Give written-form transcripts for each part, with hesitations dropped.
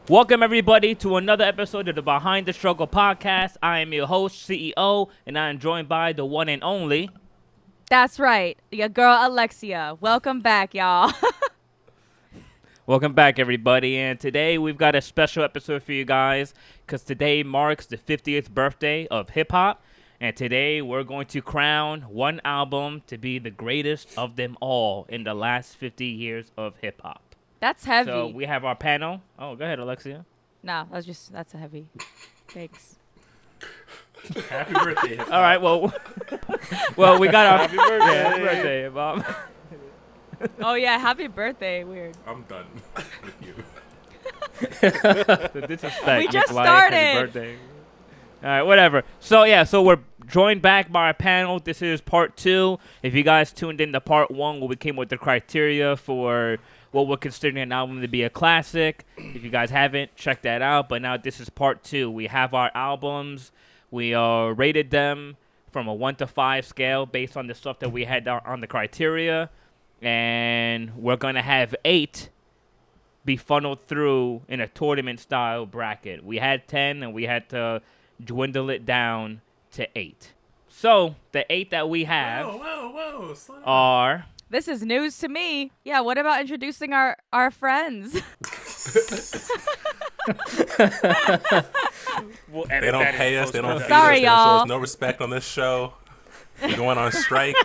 Welcome, everybody, to another episode of the Behind the Struggle podcast. I am your host, CEO, and I am joined by the one and only. That's right. Your girl, Alexia. Welcome back, y'all. Welcome back, everybody. And today we've got a special episode for you guys because today marks the 50th birthday of hip-hop. And today we're going to crown one album to be the greatest of them all in the last 50 years of hip-hop. That's heavy. So we have our panel. Oh, go ahead, Alexia. No, that's a heavy. Thanks. Happy birthday, hip-hop. All right, well, we got our Happy birthday. Yeah, happy birthday, Bob. Oh, yeah. Happy birthday. Weird. I'm done with you. The disrespect. We just Nick White, started. happy birthday. All right, whatever. So we're joined back by our panel. This is part 2. If you guys tuned in to part 1, where we came with the criteria for what we're considering an album to be a classic. If you guys haven't, check that out. But now this is part 2. We have our albums. We rated them from a 1 to 5 scale based on the stuff that we had on the criteria. And we're going to have 8 be funneled through in a tournament-style bracket. We had 10, and we had to dwindle it down to 8. So, the 8 that we have Whoa. Slow down. are... This is news to me. Yeah, what about introducing our friends? They don't pay us. They don't feed Sorry, us. They don't show y'all. us no respect on this show. We're going on strike.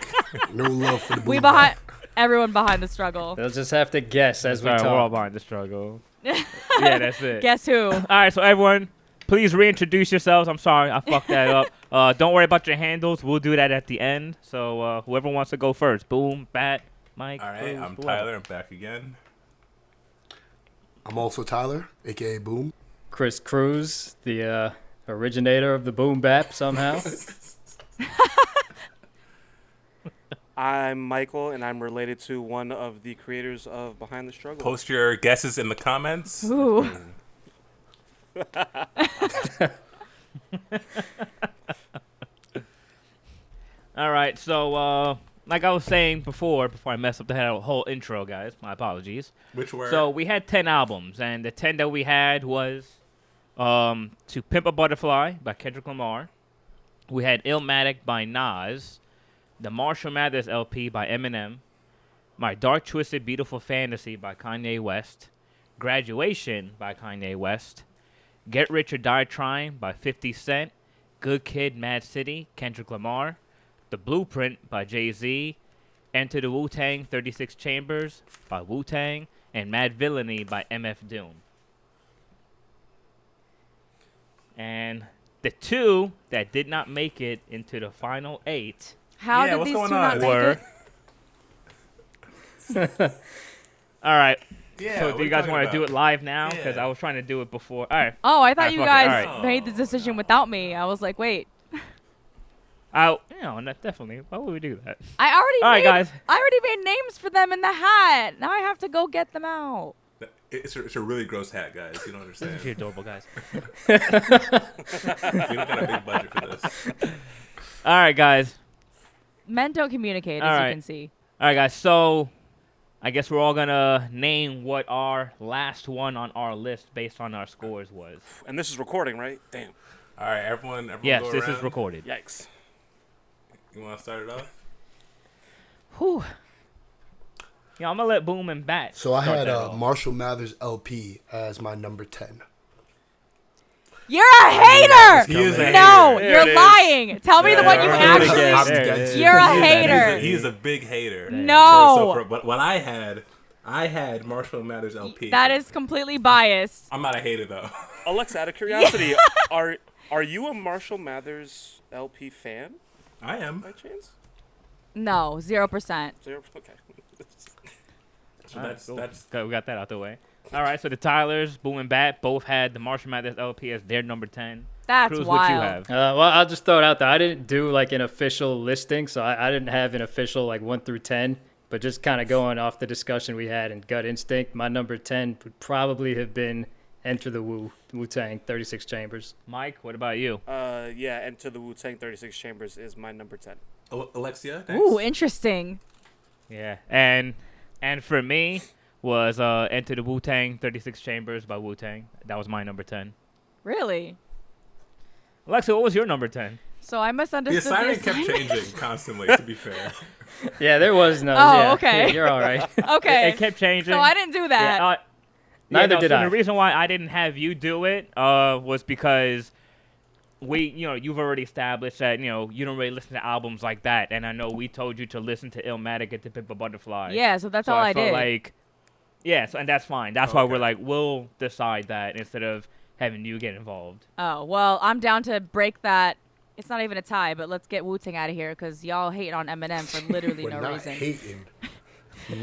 No love for the We boom behind bap. everyone behind the struggle. They'll just have to guess as we Sorry, we're all talk. behind the struggle. Yeah, that's it. Guess who? All right, so everyone, please reintroduce yourselves. I'm sorry, I fucked that up. Don't worry about your handles. We'll do that at the end. So whoever wants to go first. Boom, Bat, Mike. All right, Cruz, I'm whoever. Tyler. I'm back again. I'm also Tyler, aka Boom. Chris Cruz, the originator of the boom bap somehow. I'm Michael, and I'm related to one of the creators of Behind the Struggle. Post your guesses in the comments. Ooh. All right, so like I was saying before I mess up the whole intro, guys, my apologies. Which were? So we had 10 albums, and the 10 that we had was To Pimp a Butterfly by Kendrick Lamar. We had Illmatic by Nas. The Marshall Mathers LP by Eminem. My Dark Twisted Beautiful Fantasy by Kanye West. Graduation by Kanye West. Get Rich or Die Trying by 50 Cent. Good Kid, Mad City, Kendrick Lamar. The Blueprint by Jay-Z. Enter the Wu-Tang 36 Chambers by Wu-Tang. And Mad Villainy by MF Doom. And the 2 that did not make it into the final 8 How Yeah, did what's these going two on? not make were... it? All right. Yeah. So what do are you guys talking want to do about? it live now? Because Yeah. I was trying to do it before. All right. Oh, I thought Alright, you fuck it. guys Alright. made the decision without me. I was like, wait. Definitely. Why would we do that? I All right, guys. already made names for them in the hat. Now I have to go get them out. It's a really gross hat, guys. You don't understand. You're adorable, guys. We don't got a big budget for this. All right, guys. Men don't communicate, as All you right. can see. All right, guys. So I guess we're all going to name what our last one on our list based on our scores was. And this is recording, right? Damn. All right, everyone Yes, go this is around. recorded. Yikes. You want to start it off? Whew. Yeah, I'm going to let Boom and Bat So I start had that off. Marshall Mathers LP as my number 10. You're a hater! He is a hater. No, There it you're is. lying. Tell me the one you There it actually. is. I'm There it against is. you. You're a He is hater. He's a big hater. No. But what I had Marshall Mathers LP. That is completely biased. I'm not a hater though. Alexa, out of curiosity, are you a Marshall Mathers LP fan I am. by chance? No, 0%. Zero. Okay. So All right, that's cool. that's Okay, we got that out the way. All right, so the Tylers, Boom and Bat, both had the Marshall Mathers LP as their number 10. That's Cruz, wild. what you have? Well, I'll just throw it out there. I didn't do like an official listing, so I didn't have an official like 1 through 10. But just kind of going off the discussion we had and gut instinct, my number 10 would probably have been Enter the Wu-Tang 36 Chambers. Mike, what about you? Yeah, Enter the Wu-Tang 36 Chambers is my number 10. Alexia. Next. Ooh, interesting. Yeah, and for me, was Enter the Wu-Tang 36 Chambers by Wu-Tang. That was my number 10. Really? Alexa, what was your number 10? So I The misunderstood assignment the kept assignment. changing constantly, to be fair. Yeah, there was no. Oh, yeah, okay. You're all right. Okay. It kept changing. So I didn't do that. Yeah, Neither did so I. The reason why I didn't have you do it was because you've already established that, you don't really listen to albums like that. And I know we told you to listen to Illmatic and to Pimp a Butterfly. Yeah, so that's So all I I felt did. like, yes, and that's fine. That's why we're Okay. like, we'll decide that instead of having you get involved. Oh, well, I'm down to break that. It's not even a tie, but let's get Wu-Tang out of here because y'all hate on Eminem for literally We're no not reason. hating.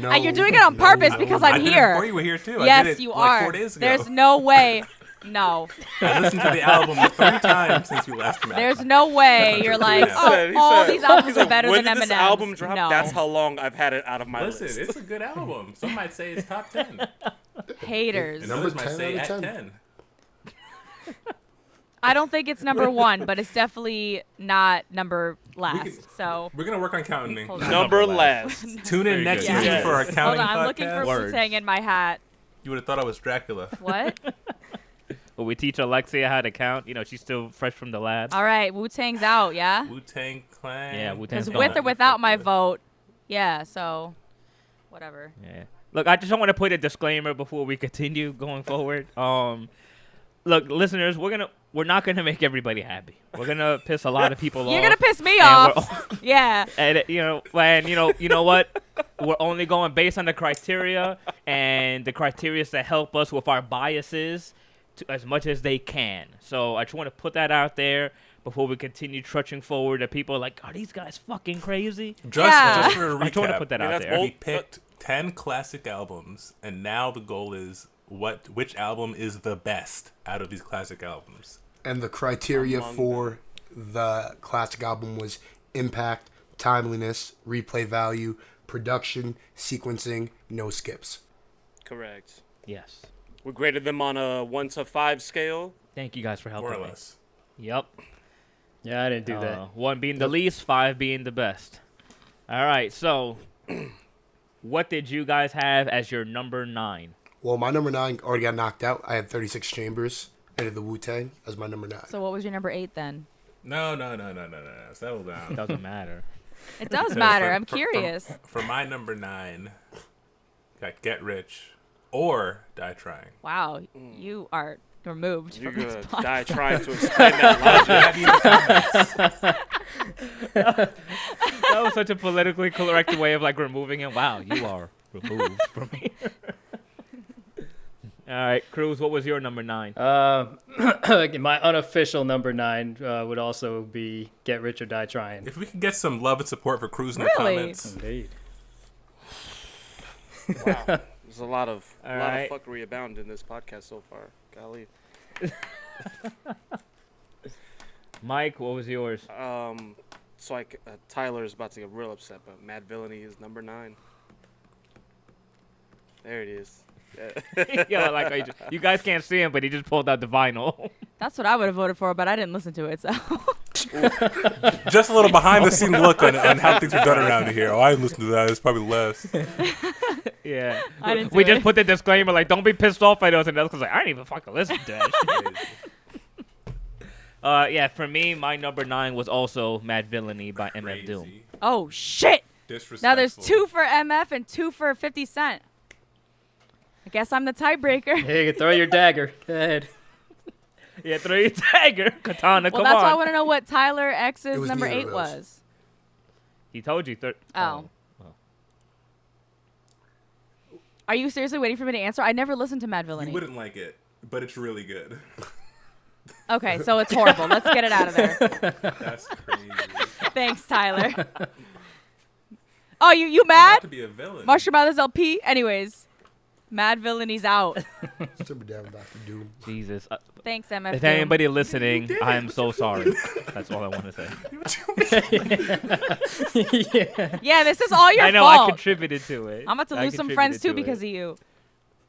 No, You're doing it on purpose because I I'm did it here. before you were here, too. I Yes, did it you like are. 4 days ago. There's no way. No. I listened to the album 3 times since you last met. There's no way you're like, He oh, all these albums are better when than did this Eminem's. album drop? No. That's how long I've had it out of my Listen, list. it's a good album. Some might say it's top 10. Haters. And Number others might 10 say out of at 10. 10. I don't think it's number one, but it's definitely not number last. could- So We're going to work on counting. Hold on. Number last. Tune in Very next good. season Yes. for our hold counting on, I'm podcast. looking for Words. Wu-Tang in my hat. You would have thought I was Dracula. What? But we teach Alexia how to count. She's still fresh from the lab. All right, Wu-Tang's out, yeah? Wu-Tang Clan. Yeah, Wu-Tang's Because gone. with or without my vote, yeah, so whatever. Yeah. Look, I just want to put a disclaimer before we continue going forward. Look, listeners, we're not gonna make everybody happy. We're gonna piss a lot of people off. You're going to piss me and off. Yeah. And you know what? We're only going based on the criteria, and the criteria is to help us with our biases as much as they can. So I just want to put that out there before we continue trudging forward. That people are like, are these guys fucking crazy? Just for a recap. I just want to put that Yeah, out that's there. bold. We picked 10 classic albums, and now the goal is which album is the best out of these classic albums. And the criteria Among for the classic album was impact, timeliness, replay value, production, sequencing, no skips. Correct. Yes. We graded them on a 1 to 5 scale. Thank you guys for helping More or me. less. Yep. Yeah, I didn't do that. 1 being the least, 5 being the best. All right. So, what did you guys have as your number 9? Well, my number 9 already got knocked out. I had 36 Chambers. I did the Wu-Tang as my number 9. So what was your number 8 then? No. Settle down. Doesn't matter. It does So matter. for- I'm for- curious. For my number 9, got Get Rich or Die Trying. Wow, you are removed You're from this going to podcast. die trying to explain that logic. That was such a politically correct way of removing him. Wow, you are removed from here. All right, Cruz, what was your number 9? My unofficial number 9 would also be Get Rich or Die Trying. If we can get some love and support for Cruz in Really? the comments. Indeed. Wow. There's a lot of Alright. fuckery abound in this podcast so far. Golly. Mike, what was yours? So Tyler's about to get real upset, but Mad Villainy is number 9. There it is. Yeah, you guys can't see him, but he just pulled out the vinyl. That's what I would have voted for, but I didn't listen to it, so. Just a little behind the scene look on how things are done around here. Oh, I didn't listen to that. It's probably less. Yeah. I didn't We do just it. put the disclaimer, don't be pissed off at us. And Elka's like, I didn't even fucking listen to that shit. Yeah, for me, my number 9 was also Mad Villainy by MF Doom. Crazy. Oh, shit! Disrespectful. Now there's 2 for MF and 2 for 50 Cent. I guess I'm the tiebreaker. Hey, you can throw your dagger. Go ahead. Yeah, 3 Tiger. Katana, Well, come that's why I on. want to know what Tyler X's was number neither 8 of those. was. He told you. Oh. Are you seriously waiting for me to answer? I never listened to Mad You Villainy. wouldn't like it, but it's really good. Okay, so it's horrible. Let's get it out of there. That's crazy. Thanks, Tyler. Oh, you I'm mad? about to be a villain. Marshall Mathers LP? Anyways, Mad Villainy's out. Super down Dr. Doom. Jesus. Thanks, MF. If Doom. anybody listening, I am so sorry. That's all I want to say. Yeah, this is all your I know I fault. contributed to it. I'm about to I lose some friends contributed too to because it. of you.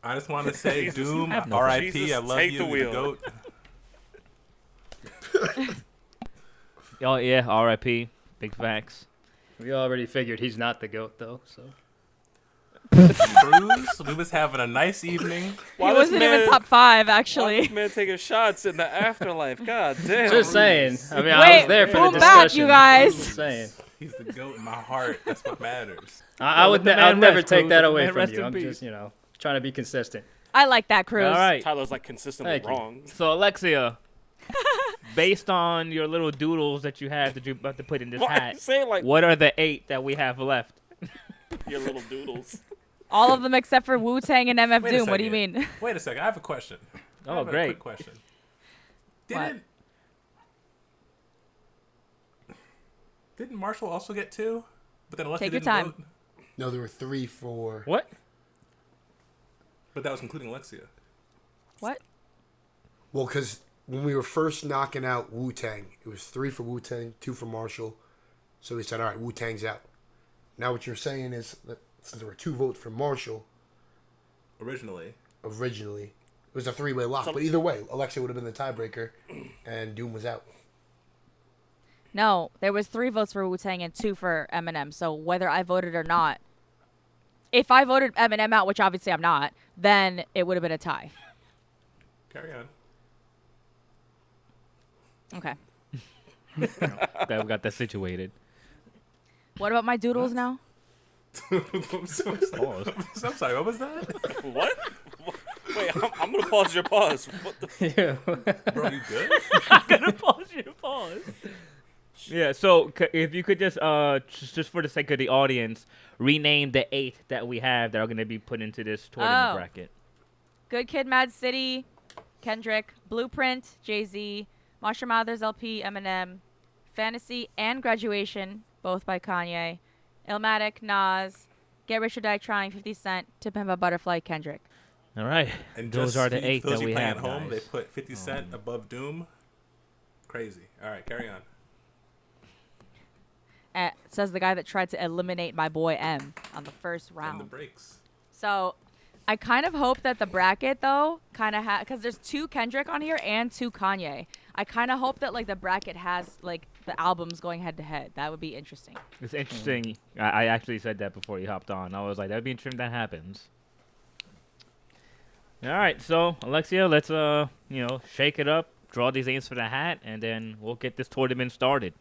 I just want to say, Jesus. Doom, I have no R.I.P. Jesus, I love take you, the you're the wheel. GOAT. Oh, yeah, R.I.P. Big facts. We already figured he's not the GOAT, though. So Cruise. We was having a nice evening. He wasn't even top 5, Why actually. this man taking shots in the afterlife? God damn. Just saying. I mean, I Wait, was there for the move back, discussion. you guys. Just saying. He's the goat in my heart. That's what matters. I would. the I'll man never rest, take Cruz. that Let the away man from rest you. in I'm peace. just, trying to be consistent. I like that, Cruz. All right. Tyler's like consistently Thank you. wrong. So Alexia, based on your little doodles that you had that you're about to put in this Why you hat, say it like what are the 8 that we have left? your little doodles? All of them except for Wu-Tang and MF Wait a Doom. What do you second. mean? Wait a second. I have a question. I Oh, have a great. quick question. What? Didn't Marshall also get 2? But then Alexia Take your didn't time. vote? No, there were 3 for. What? But that was including Alexia. What? Well, because when we were first knocking out Wu Tang, it was 3 for Wu Tang, 2 for Marshall. So we said, all right, Wu Tang's out. Now what you're saying is that since there were 2 votes for Marshall Originally. originally, it was a 3-way lock. So- But either way, Alexia would have been the tiebreaker, and Doom was out. No, there was 3 votes for Wu-Tang and 2 for Eminem. So whether I voted or not, if I voted Eminem out, which obviously I'm not, then it would have been a tie. Carry on. Okay. Okay, we got that situated. What about my doodles now? I'm sorry, what was that? What? Wait, I'm gonna pause your pause. What the? Bro, you good? I'm gonna pause your pause. Yeah, so if you could just for the sake of the audience, rename the 8 that we have that are gonna be put into this tournament Oh. bracket. Good Kid, Mad City, Kendrick, Blueprint, Jay-Z, Marshall Mathers LP, Eminem, Fantasy, and Graduation, both by Kanye, Illmatic, Nas, Get Rich or Die Trying, 50 Cent, To Pimp a Butterfly, Kendrick. All right, And those just are the for 8 those that of you we playing have. at home, they Guys. put 50 Cent above Doom. Crazy. All right, carry on. Says the guy that tried to eliminate my boy M on the first And round. the breaks. So I kind of hope that the bracket, though, kind of because there's 2 Kendrick on here and 2 Kanye. I kind of hope that, like, the bracket has, like, the albums going head-to-head. That would be interesting. It's interesting. I actually said that before you hopped on. I was like, that'd be interesting if that happens. All right, so Alexia, let's shake it up, draw these names for the hat, and then we'll get this tournament started.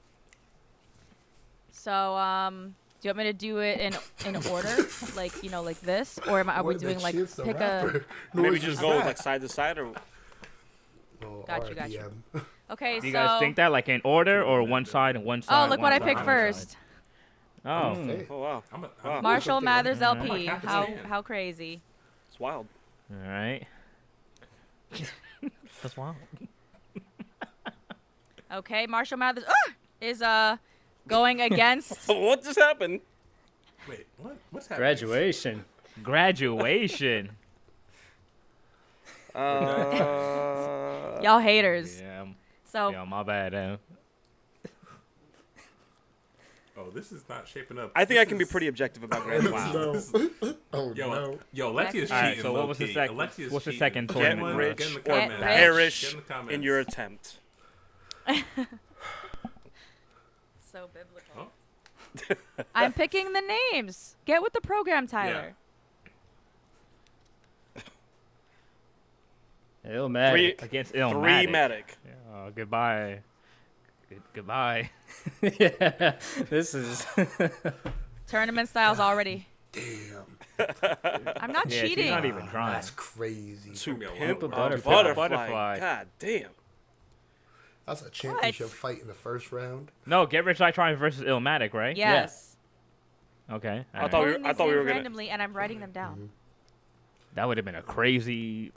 So, do you want me to do it in order, like like this, or are we What, doing that like shit's the pick a? rapper. Maybe Noise just is go that? like side to side, or Oh, Got you. RPM. Okay, Do you so. guys think that, like, in order, or one side and one side? Oh, look one what I side, picked one first. side? Oh, Hey, oh wow, Wow. Marshall Look at Mathers that. LP. might have to How stand. how crazy. it's wild. all right. That's wild. Okay, Marshall Mathers is going against. What just happened? Wait, what? What's happening? Graduation. Graduation. Y'all haters. Yeah, So yeah, my bad. Oh, this is not shaping up. I think This I can be is- pretty objective about graduation. No. Oh, Yo, no. yo, Alexia's All right, cheating. so what was the low-key. second? Alexia's What's the cheating. second Get tournament? rich Get in the or comments. rich. perish Get in the comments. in your attempt. so biblical. Oh. I'm picking the names. Get with the program, Tyler. Illmatic. Against Three Illmatic. Matic. Goodbye. Goodbye. Yeah, this is. Tournament styles already. Damn. I'm not Yeah, cheating. she's not even trying. That's crazy. To be a pimp a lot. butterfly. Butterfly. God damn. That's a championship fight in the first round. No, Get Rich or Trying versus Illmatic, right? Yes. Okay. I thought we were- Pulling I these thought we names were gonna- randomly, and I'm writing them down. that would have been a crazy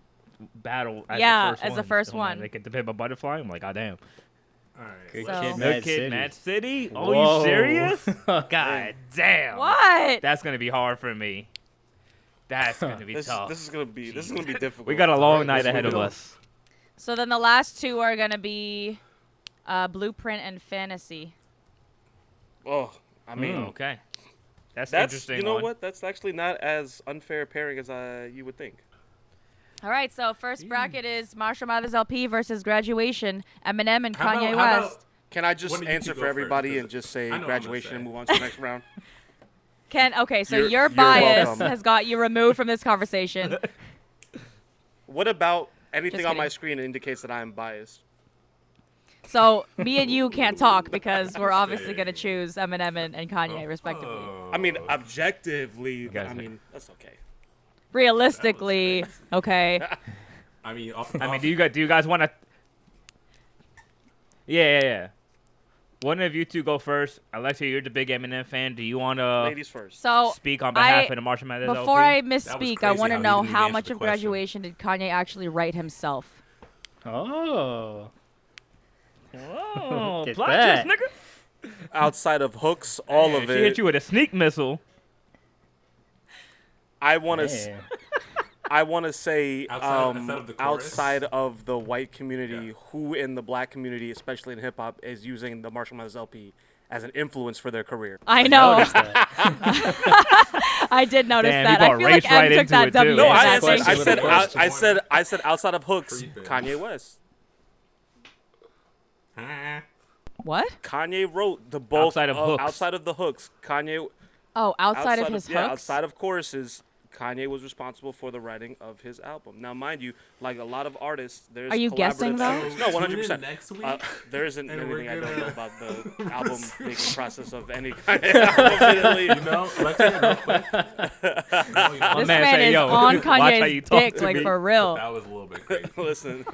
battle. As Yeah, the first as the one. first one. They get to pick a butterfly. I'm like, God damn. All right. Good So- kid, Good Mad Kid, City. Mad City. Oh, Whoa. you serious? God damn. What? That's gonna be hard for me. That's gonna be This tough. is gonna be difficult. We got a long Alright, night let's ahead move of on. us. So then the last 2 are gonna be Blueprint and Fantasy. Oh, I mean, Okay. That's that's interesting. you know one. what? That's actually not as unfair a pairing as you would think. All right, so first bracket is Marshall Mathers LP versus Graduation, Eminem and How about- Kanye how about- West. Can I just What do you answer two for go everybody first? and just say I know what I'm gonna graduation and say. move on to the next round? Ken, okay, so You're your bias welcome. has got you removed from this conversation. What about anything Just on my kidding. screen indicates that I am biased? So me and you can't talk because we're obviously going to Interesting. choose Eminem and Kanye, respectively. I mean, objectively, guys I are- mean, that's okay. Realistically, okay. I mean, I mean, do you guys want to? Yeah. One of you two go first. Alexia, you're the big Eminem fan. Do you want to Ladies first. So speak on behalf I- of the Marshall Mathers before LP? I misspeak, I crazy want to how he know didn't even how answer much the of question. graduation did Kanye actually write himself? Oh. Oh, Get plot that. twist, nigga. Outside of hooks, all Yeah, of she hit it. you with a sneak missile. I want to. Man. I want to say Outside of the chorus? outside of the white community, Yeah. who in the black community, especially in hip hop, is using the Marshall Mathers LP as an influence for their career. I know. Noticed that. I did notice Damn, that. he I brought feel like race M right took into that it, too. W. No, in Yeah, that question thing. with a question. I said outside of hooks, Creeping. Kanye West. What? Kanye wrote the bulk Outside of hooks. outside of the hooks. Kanye Oh, outside of his hooks? outside of choruses, Kanye was responsible for the writing of his album. Now, mind you, like a lot of artists, there's Are you guessing, collaborative though? efforts. No, 100%. Next week. There isn't And we're anything I don't gonna- know about the album making process of any kind. Admittedly. you know, Alexia, real quick. No, you know, This man man say, is "Yo, on watch how you Kanye's talk dick, to like me." for real. that was a little bit crazy. Listen,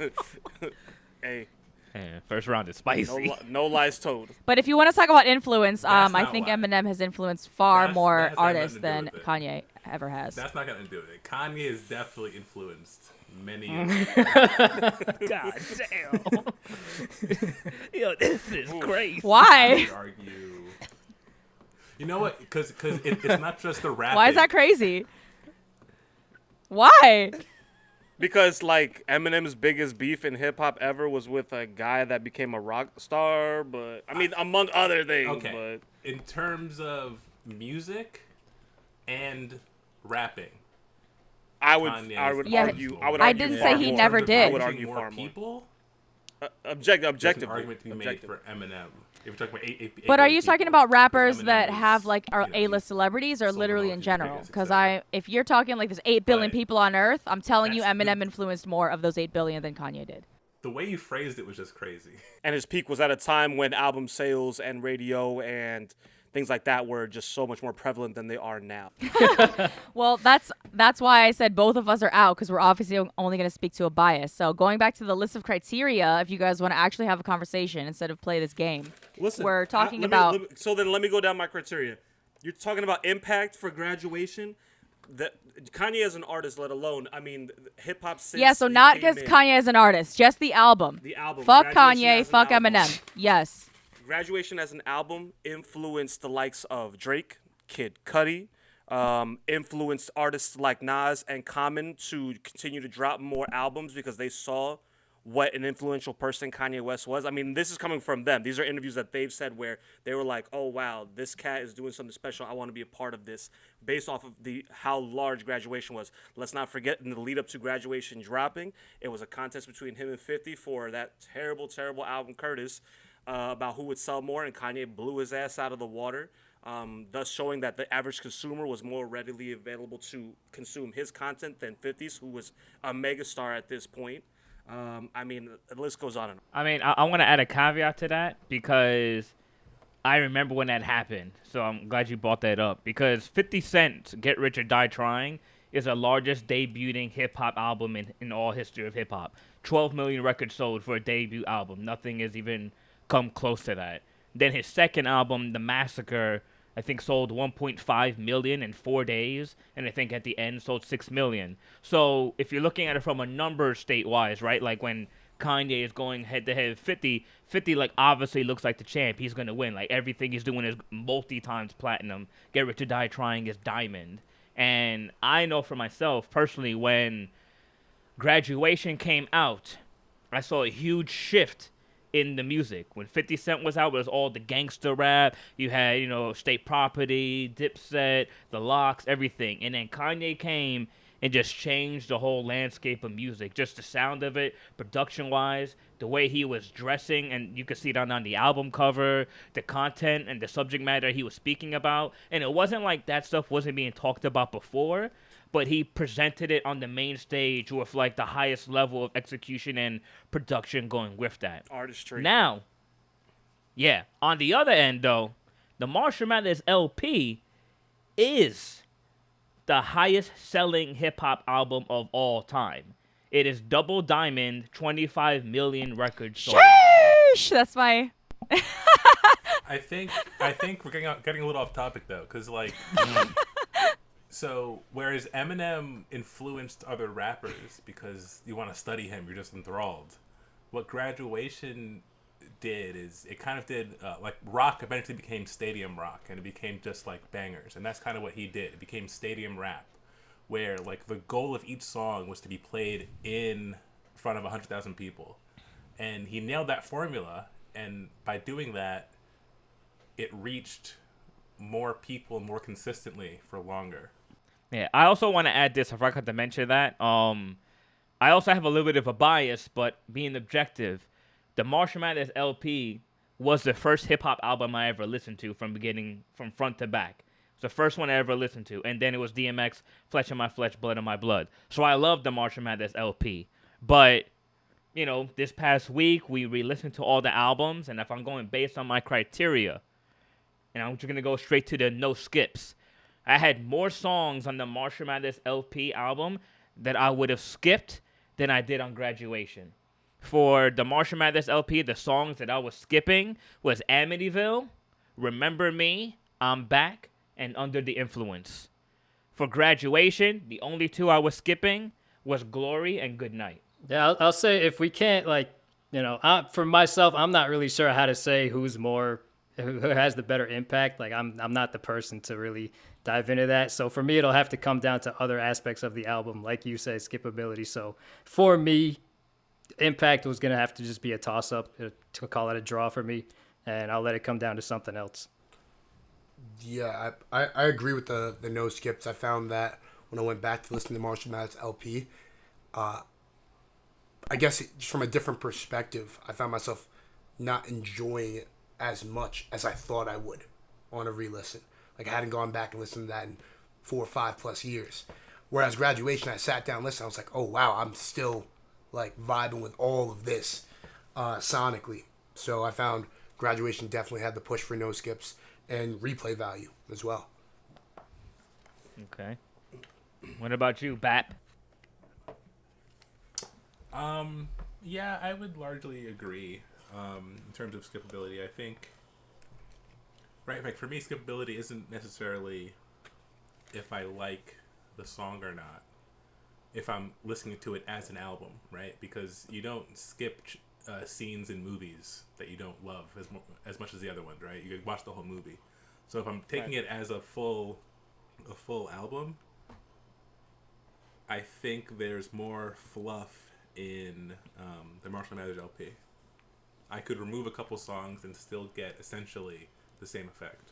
hey, Man, first round is spicy. no lies told. But if you want to talk about influence, I not think why. Eminem has influenced far That more has nothing artists to do than with it. Kanye ever has. That's not gonna do it. Kanye has definitely influenced many. God damn. Yo, this is crazy. Why? I argue. You know what? Because it's not just the rap. Why is that crazy? Why? Because like Eminem's biggest beef in hip hop ever was with a guy that became a rock star, but I mean among other things. Okay. In terms of music and rapping, But I would Kanye I would Yeah, argue I would I argue didn't far say he more. never In terms of did. I would reaching argue more far more. people. Objectively. There's an argument to be made Objective. for Eminem. If you're talking about eight But are billion you talking people, about rappers Eminem that is, have like are you know, A-list celebrities or sold literally out in his general? tickets, Because etc. if you're talking like there's 8 billion But people on Earth, I'm telling you that's the- Eminem influenced more of those 8 billion than Kanye did. the way you phrased it was just crazy. And his peak was at a time when album sales and radio and things like that were just so much more prevalent than they are now. Well, that's why I said both of us are out because we're obviously only going to speak to a bias. So going back to the list of criteria, if you guys want to actually have a conversation instead of play this game, Listen, we're talking let me- about. let me- so then let me go down my criteria. You're talking about impact for graduation. That Kanye as an artist, let alone, I mean, hip hop. Yeah, so not because Kanye is an artist, just the album. The album. Fuck Graduation Kanye, as an fuck album. Eminem. Yes. Graduation as an album influenced the likes of Drake, Kid Cudi, influenced artists like Nas and Common to continue to drop more albums because they saw what an influential person Kanye West was. I mean, this is coming from them. These are interviews that they've said where they were like, "Oh wow, this cat is doing something special. I want to be a part of this," based off of how large Graduation was. Let's not forget in the lead up to Graduation dropping, it was a contest between him and 50 for that terrible, terrible album Curtis. About who would sell more, and Kanye blew his ass out of the water, thus showing that the average consumer was more readily available to consume his content than 50's, who was a megastar at this point. I mean, the list goes on and on. I mean, I want to add a caveat to that because I remember when that happened. So I'm glad you brought that up because 50 Cent's Get Rich or Die Trying is the largest debuting hip-hop album in all history of hip-hop. 12 million records sold for a debut album. Nothing has even come close to that. Then his second album, The Massacre, I think sold 1.5 million in 4 days, and I think at the end sold 6 million. So if you're looking at it from a number state-wise, right, like when Kanye is going head-to-head with 50, 50 like obviously looks like the champ. He's going to win. Like everything he's doing is multi-times platinum. Get Rich or Die Trying is diamond. And I know for myself, personally, when Graduation came out, I saw a huge shift in the music. When 50 Cent was out, it was all the gangster rap. You had, State Property, Dipset, The Locks, everything. And then Kanye came, and just changed the whole landscape of music. Just the sound of it, production-wise, the way he was dressing, and you could see it on the album cover, the content and the subject matter he was speaking about. And it wasn't like that stuff wasn't being talked about before, but he presented it on the main stage with like the highest level of execution and production going with that. Artistry. Now, yeah, on the other end though, the Marshall Mathers LP is the highest selling hip hop album of all time. It is double diamond, 25 million records sold. Sheesh! That's my. I think we're getting a little off topic though, because like, so whereas Eminem influenced other rappers because you want to study him, you're just enthralled. What Graduation did is it kind of did like rock eventually became stadium rock, and it became just like bangers, and that's kind of what he did. It became stadium rap, where like the goal of each song was to be played in front of 100,000 people, and he nailed that formula. And by doing that, it reached more people more consistently for longer. Yeah, I also want to add this. I forgot to mention that. I also have a little bit of a bias, but being objective, the Marshall Mathers LP was the first hip hop album I ever listened to from front to back. It's the first one I ever listened to, and then it was DMX, Flesh of My Flesh, Blood of My Blood. So I love the Marshall Mathers LP, but you know, this past week we re-listened to all the albums, and if I'm going based on my criteria, and I'm just gonna go straight to the no skips, I had more songs on the Marshall Mathers LP album that I would have skipped than I did on Graduation. For the Marshall Mathers LP, the songs that I was skipping was Amityville, Remember Me, I'm Back, and Under the Influence. For Graduation, the only two I was skipping was Glory and Good Night. Yeah, I'll say if we can't, like, you know, for myself, I'm not really sure how to say who has the better impact. Like, I'm not the person to really dive into that. So for me, it'll have to come down to other aspects of the album, like you said, skippability. So for me, impact was gonna have to just be a toss-up, to call it a draw for me, and I'll let it come down to something else. Yeah, I agree with the no skips. I found that when I went back to listen to Marshall Mathers LP, I guess just from a different perspective, I found myself not enjoying it as much as I thought I would on a re-listen. Like, I hadn't gone back and listened to that in 4 or 5 plus years. Whereas Graduation, I sat down and listened. I was like, oh, wow, I'm still, like, vibing with all of this sonically. So I found Graduation definitely had the push for no skips and replay value as well. Okay. What about you, Bap? Yeah, I would largely agree. In terms of skippability, I think, right, like for me, skippability isn't necessarily if I like the song or not, if I'm listening to it as an album, right? Because you don't skip scenes in movies that you don't love as much as the other ones, right? You can watch the whole movie. So if I'm taking it as a full album, I think there's more fluff in the Marshall Mathers LP. I could remove a couple songs and still get essentially the same effect.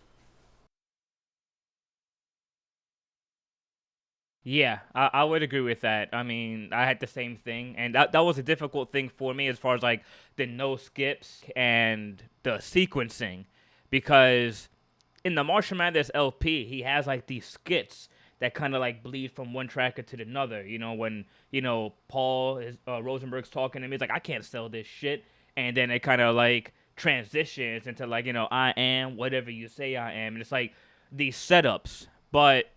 Yeah, I would agree with that. I mean, I had the same thing, and that was a difficult thing for me as far as like the no skips and the sequencing, because in the Marshall Mathers LP, he has like these skits that kind of like bleed from one track to another. You know, when Paul Rosenberg's talking to him, he's like, I can't sell this shit, and then it kind of like transitions into like I am whatever you say I am, and it's like these setups, but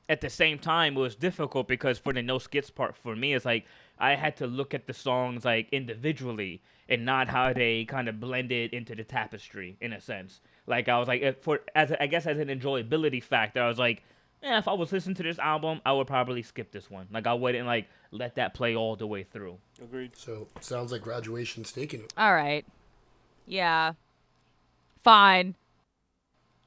at the same time, it was difficult because for the no skits part for me, it's like I had to look at the songs like individually and not how they kind of blended into the tapestry in a sense. Like I was like, as an enjoyability factor, I was like, if I was listening to this album, I would probably skip this one. Like I wouldn't like let that play all the way through. Agreed. So sounds like Graduation's taking it. All right. Yeah. Fine.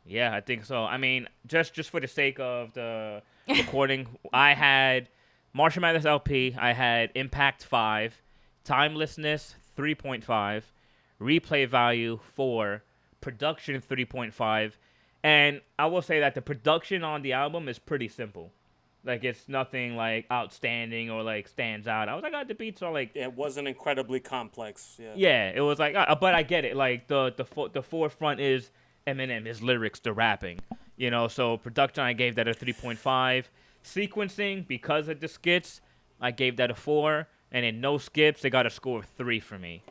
Yeah, I think so. I mean, just for the sake of the recording, I had Marshall Mathers LP, I had Impact 5, Timelessness 3.5, Replay Value 4, Production 3.5, and I will say that the production on the album is pretty simple. Like it's nothing like outstanding or like stands out. I was like, the beats are like. Yeah, it wasn't incredibly complex. Yeah. Yeah, it was like, but I get it. Like the forefront is Eminem, his lyrics, the rapping. So production, I gave that a 3.5. Sequencing, because of the skits, I gave that a 4. And in no skips, they got a score of 3 for me.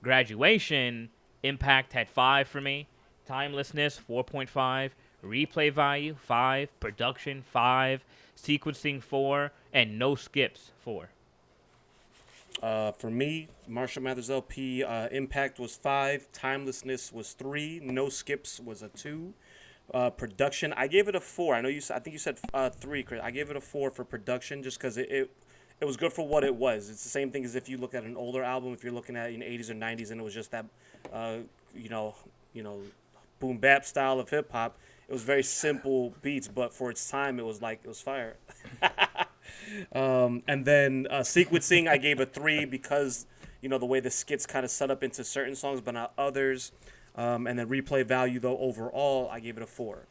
Graduation, impact had 5 for me. Timelessness, 4.5. Replay value, 5. Production, 5. Sequencing, 4. And no skips, 4. For me, Marshall Mathers LP, impact was 5. Timelessness was 3. No skips was a 2. Production, I gave it a 4. I think you said 3, Chris. I gave it a 4 for production just because it was good for what it was. It's the same thing as if you look at an older album, if you're looking at 80s or 90s, and it was just that, boom bap style of hip hop. It was very simple beats, but for its time, it was fire. And then sequencing, I gave a 3 because the way the skits kind of set up into certain songs, but not others. And then replay value, though, overall, I gave it a 4.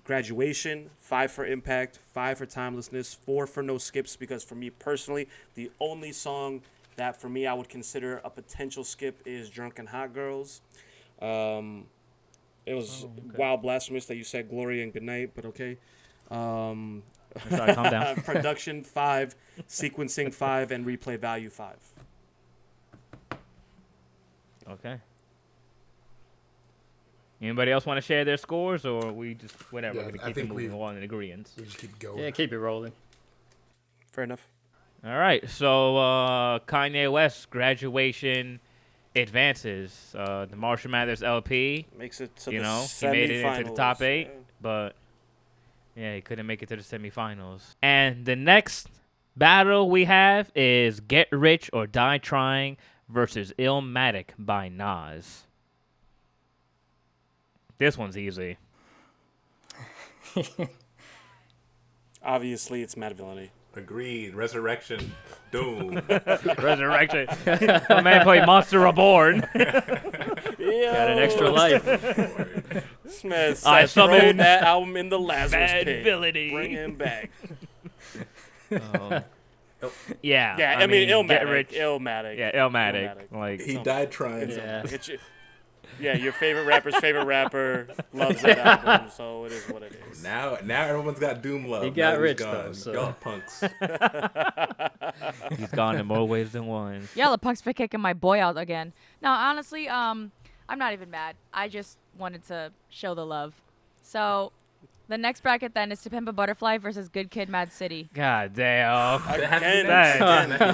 Graduation, 5 for impact, 5 for timelessness, 4 for no skips, because for me personally, the only song that for me I would consider a potential skip is Drunken Hot Girls. It was wild blasphemous that you said Gloria and Goodnight, but okay. Calm down. Production, 5, sequencing, 5, and replay value, 5. Okay. Anybody else want to share their scores, or we just whatever? Yeah, We're gonna I keep it think moving on in agreement. We just keep going. Yeah, keep it rolling. Fair enough. All right. So Kanye West Graduation advances. The Marshall Mathers LP. Makes it to He the made it into the top 8, yeah. but yeah, he couldn't make it to the semifinals. And the next battle we have is Get Rich or Die Trying versus Illmatic by Nas. This one's easy. Obviously, it's Mad Villainy. Agreed. Resurrection. Doom. Resurrection. My man played Monster Reborn. Got an extra life. This man I said, throw summoned that album in the Lazarus Mad pit. Villainy. Bring him back. Yeah. Yeah, I mean, Get Illmatic. Rich. Illmatic. Yeah, Illmatic. Like, He died trying. Yeah. Yeah, your favorite rapper's favorite rapper loves that album, so it is what it is. Now everyone's got Doom love. He got Now rich, gone. though, so. Y'all punks. he's gone in more ways than one. Yellow punks for kicking my boy out again. No, honestly, I'm not even mad. I just wanted to show the love. So, the next bracket then is To Pimp a Butterfly versus Good Kid, Mad City. God damn. Again,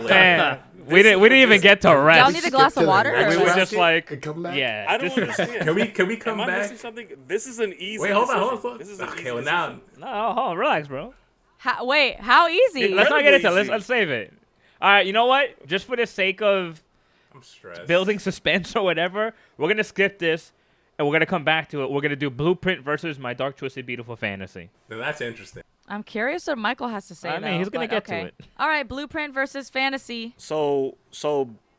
Damn. We didn't even get to rest. Y'all need a glass of water? We or- were just like, and come back. yeah. I don't understand. Can we come Am I back? missing something? This is an easy Wait, hold decision. on. This is an Okay, easy well now decision. No, hold on, relax, bro. Wait, how easy? Let's not get into it. Incredibly Let's save it. All right, you know what? Just for the sake of I'm stressed. building suspense or whatever, we're going to skip this, and we're going to come back to it. We're going to do Blueprint versus My Dark Twisted Beautiful Fantasy. Now that's interesting. I'm curious what Michael has to say. I mean, though, he's gonna but get to okay. it. All right, Blueprint versus Fantasy. So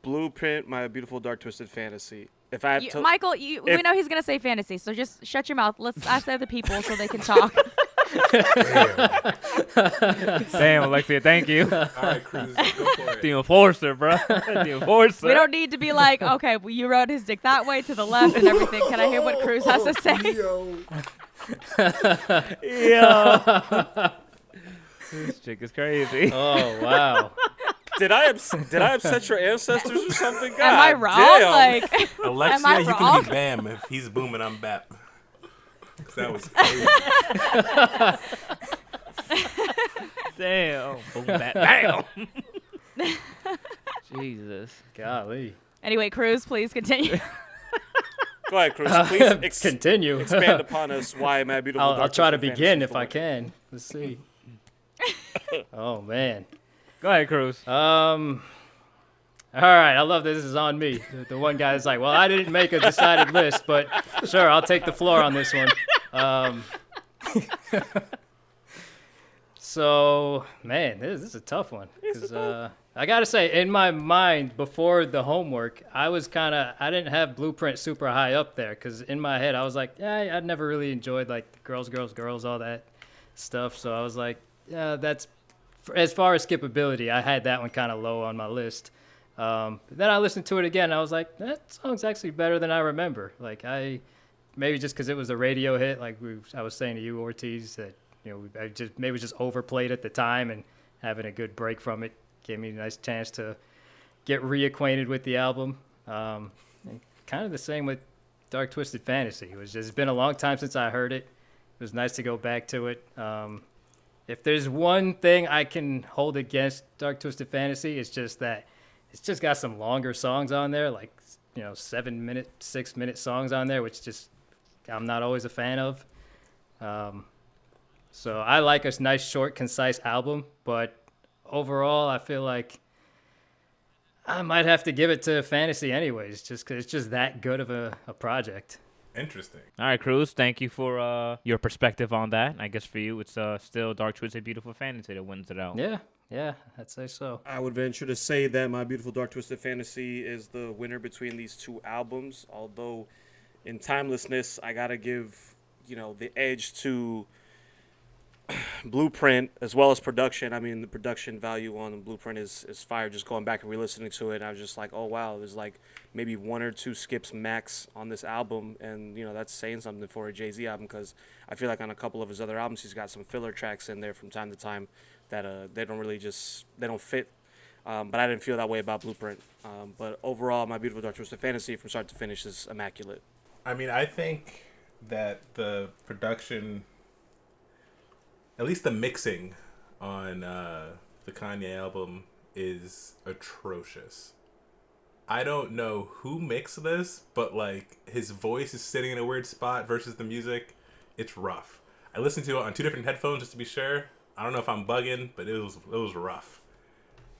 Blueprint, My Beautiful Dark Twisted Fantasy. If I have to, Michael, we know he's gonna say Fantasy, so just shut your mouth. Let's ask the other people so they can talk. Damn, Alexia, thank you. All right, Cruz, go for it. The enforcer, bro. The enforcer. We don't need to be like, okay, well, you rode his dick that way to the left and everything. Can I hear what Cruz has to say? Yo. Yo. This chick is crazy. Oh, wow. did I upset your ancestors or something? God Am I wrong? damn. Like, Alexia, am I you can wrong? be Bam. If he's booming, I'm Bap. 'Cause that was crazy. Damn. Boom, bat, bam. Jesus. Golly. Anyway, Cruz, please continue. Go ahead, Cruz. Please Continue. expand upon us why My Beautiful I'll Dark try to Twisted begin Fantasy if I for- can. Let's see. Oh, man. Go ahead, Cruz. All right, I love this is on me. The one guy is like, well, I didn't make a decided list, but sure, I'll take the floor on this one. So, man, this is a tough one. 'Cause, I got to say, in my mind, before the homework, I didn't have Blueprint super high up there, because in my head, I was like, yeah, I'd never really enjoyed, like, the girls, all that stuff. So I was like, yeah, that's as far as skippability, I had that one kind of low on my list. Then I listened to it again. And I was like, that song's actually better than I remember. Like maybe just because it was a radio hit, like I was saying to you, Ortiz, that I just maybe just overplayed at the time, and having a good break from it gave me a nice chance to get reacquainted with the album. And kind of the same with Dark Twisted Fantasy. It's been a long time since I heard it. It was nice to go back to it. If there's one thing I can hold against Dark Twisted Fantasy, it's just that it's just got some longer songs on there, like 7-minute, 6-minute songs on there, which just I'm not always a fan of. So I like a nice, short, concise album, but overall, I feel like I might have to give it to Fantasy anyways, just because it's just that good of a project. Interesting. All right, Cruz, thank you for your perspective on that. I guess for you, it's still Dark Twisted Beautiful Fantasy that wins it out. Yeah, I'd say so. I would venture to say that My Beautiful Dark Twisted Fantasy is the winner between these two albums, although in timelessness, I got to give, the edge to Blueprint as well as production. I mean, the production value on Blueprint is fire. Just going back and re-listening to it, I was just like, oh wow, there's like maybe 1 or 2 skips max on this album, and that's saying something for a Jay-Z album, because I feel like on a couple of his other albums he's got some filler tracks in there from time to time that they don't fit. But I didn't feel that way about Blueprint. But overall, My Beautiful Dark Twisted Fantasy from start to finish is immaculate. I mean, I think that the production, at least the mixing on the Kanye album, is atrocious. I don't know who mixed this, but like his voice is sitting in a weird spot versus the music. It's rough. I listened to it on 2 different headphones just to be sure. I don't know if I'm bugging, but it was rough.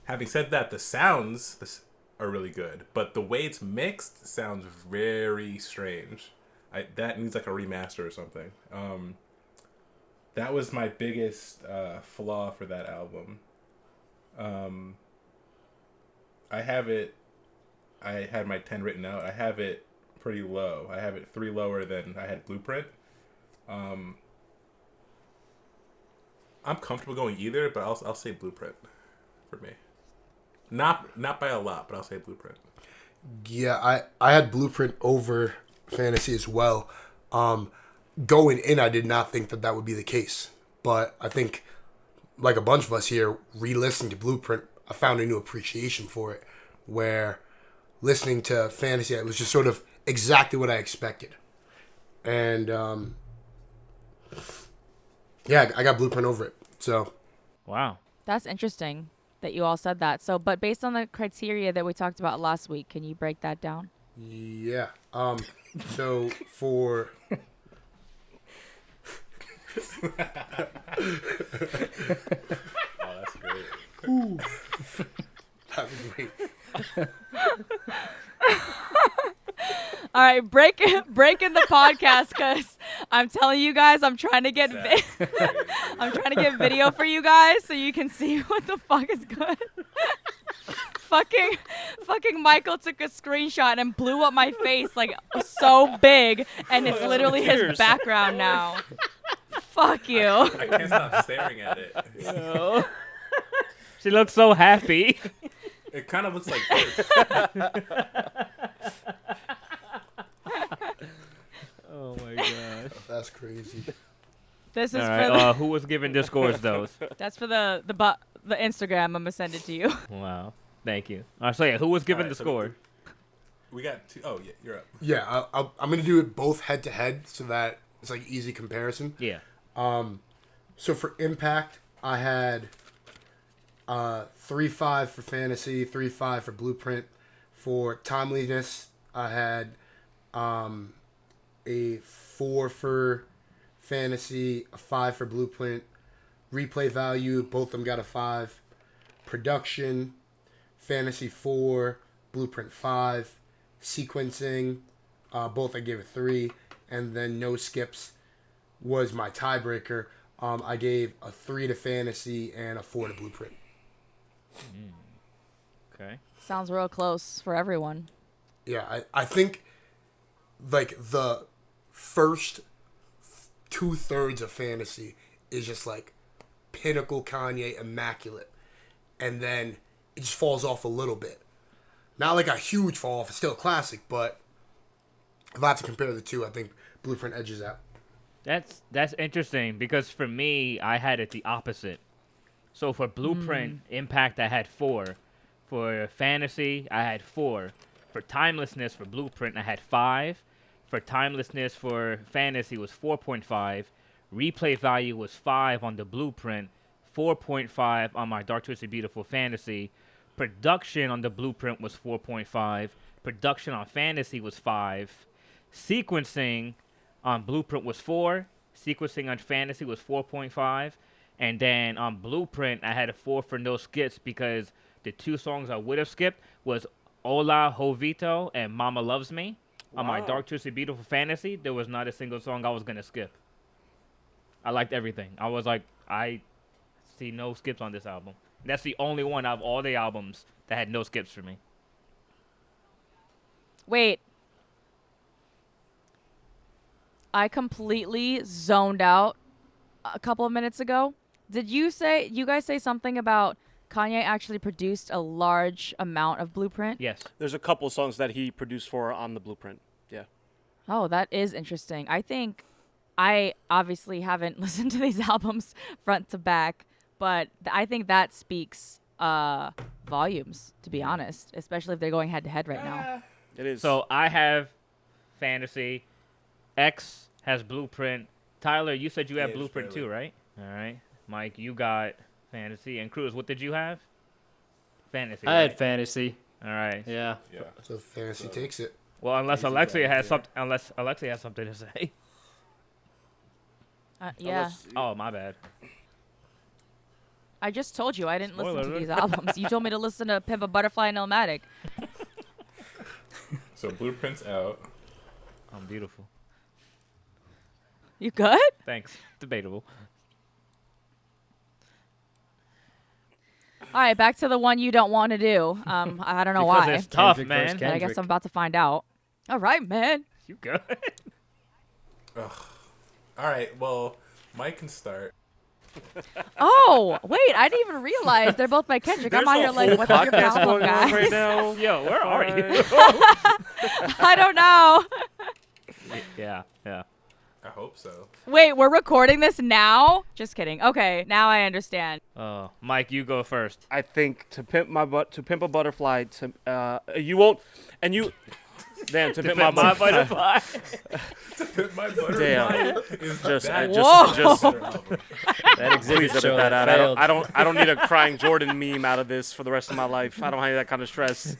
Having said that, the sounds are really good, but the way it's mixed sounds very strange. That needs like a remaster or something. That was my biggest flaw for that album. I had my 10 written out. I have it pretty low. I have it 3 lower than I had Blueprint. I'm comfortable going either, but I'll say Blueprint for me. Not by a lot, but I'll say Blueprint. Yeah, I had Blueprint over Fantasy as well. Going in, I did not think that would be the case. But I think, like a bunch of us here, re-listening to Blueprint, I found a new appreciation for it. Where listening to Fantasy, it was just sort of exactly what I expected. And, yeah, I got Blueprint over it. So, Wow. That's interesting that you all said that. So, but based on the criteria that we talked about last week, can you break that down? yeah. So for Oh, that's great. that was great. All right, breaking the podcast, because I'm telling you guys, I'm trying to get I'm trying to get video for you guys so you can see what the fuck is good. fucking Michael took a screenshot and blew up my face like so big, and it's literally his background now. Fuck you. I can't stop staring at it. No. She looks so happy. It kind of looks like this. Oh my gosh. That's crazy. This is All for right. Who was giving Discords those? that's for the Instagram. I'm gonna send it to you. Wow. Thank you. All right. So yeah, who was giving All right, the so score? We got 2. Oh, yeah, you're up. Yeah, I'm gonna do it both head to head so that it's like easy comparison. Yeah. So for Impact, I had 3.5 for Fantasy, 3.5 for Blueprint. For Timeliness, I had a 4 for Fantasy, a 5 for Blueprint. Replay value, both of them got a 5. Production, Fantasy 4, Blueprint 5. Sequencing, both I gave a 3. And then no skips was my tiebreaker. I gave a 3 to Fantasy and a 4 to Blueprint. Okay. Sounds real close for everyone. Yeah, I think like the first 2/3 of Fantasy is just like pinnacle Kanye, immaculate, and then it just falls off a little bit. Not like a huge fall off. It's still a classic, but if I have to compare the two, I think Blueprint edges out. That's interesting because for me, I had it the opposite. So for Blueprint Impact, I had 4. For Fantasy, I had 4. For Timelessness for Blueprint, I had 5. For Timelessness for Fantasy was 4.5. Replay value was 5 on the Blueprint, 4.5 on my Dark Twisted Beautiful Fantasy. Production on the Blueprint was 4.5. Production on Fantasy was 5. Sequencing on Blueprint was 4. Sequencing on Fantasy was 4.5. And then on Blueprint, I had a 4 for no skips because the 2 songs I would have skipped was Hola Jovito and Mama Loves Me. On my Wow. Dark Twisted Beautiful Fantasy, there was not a single song I was going to skip. I liked everything. I was like, I see no skips on this album. That's the only one out of all the albums that had no skips for me. Wait. I completely zoned out a couple of minutes ago. Did you guys say something about Kanye actually produced a large amount of Blueprint? Yes. There's a couple songs that he produced for on the Blueprint. Yeah. Oh, that is interesting. I think I obviously haven't listened to these albums front to back, but I think that speaks volumes, to be honest, especially if they're going head to head right now. It is. So I have Fantasy. X has Blueprint. Tyler, you said you had Yeah, just Blueprint too, barely. right? All right. Mike, you got Fantasy. And Cruz, what did you have? Fantasy. I had right? Fantasy. All right. Yeah. Yeah. So Fantasy takes it. Well, unless Easy Alexia guy, has yeah. something to say. Yeah. Oh, my bad. I just told you I didn't listen Spoiler to alert. these albums. You told me to listen to Pimp a Butterfly and Illmatic. So Blueprint's out. I'm beautiful. You good? Thanks. Debatable. All right, back to the one you don't want to do. I don't know Because why. it's tough, Kendrick man. versus But I guess Kendrick. I'm about to find out. All right, man. You good? All right. Well, Mike can start. Oh, wait, I didn't even realize they're both by Kendrick. I'm out here like, what's your podcast problem, going on guys? right now. Yo, where are you? I don't know. Yeah. I hope so. Wait, we're recording this now? Just kidding. Okay, now I understand. Mike, you go first. I think to pimp a butterfly. You won't, and you. Damn, to pimp my butterfly. My butterfly Damn. is Just, that Whoa. just. That exhibit Please show edit that that out. failed. I don't need a crying Jordan meme out of this for the rest of my life. I don't have that kind of stress.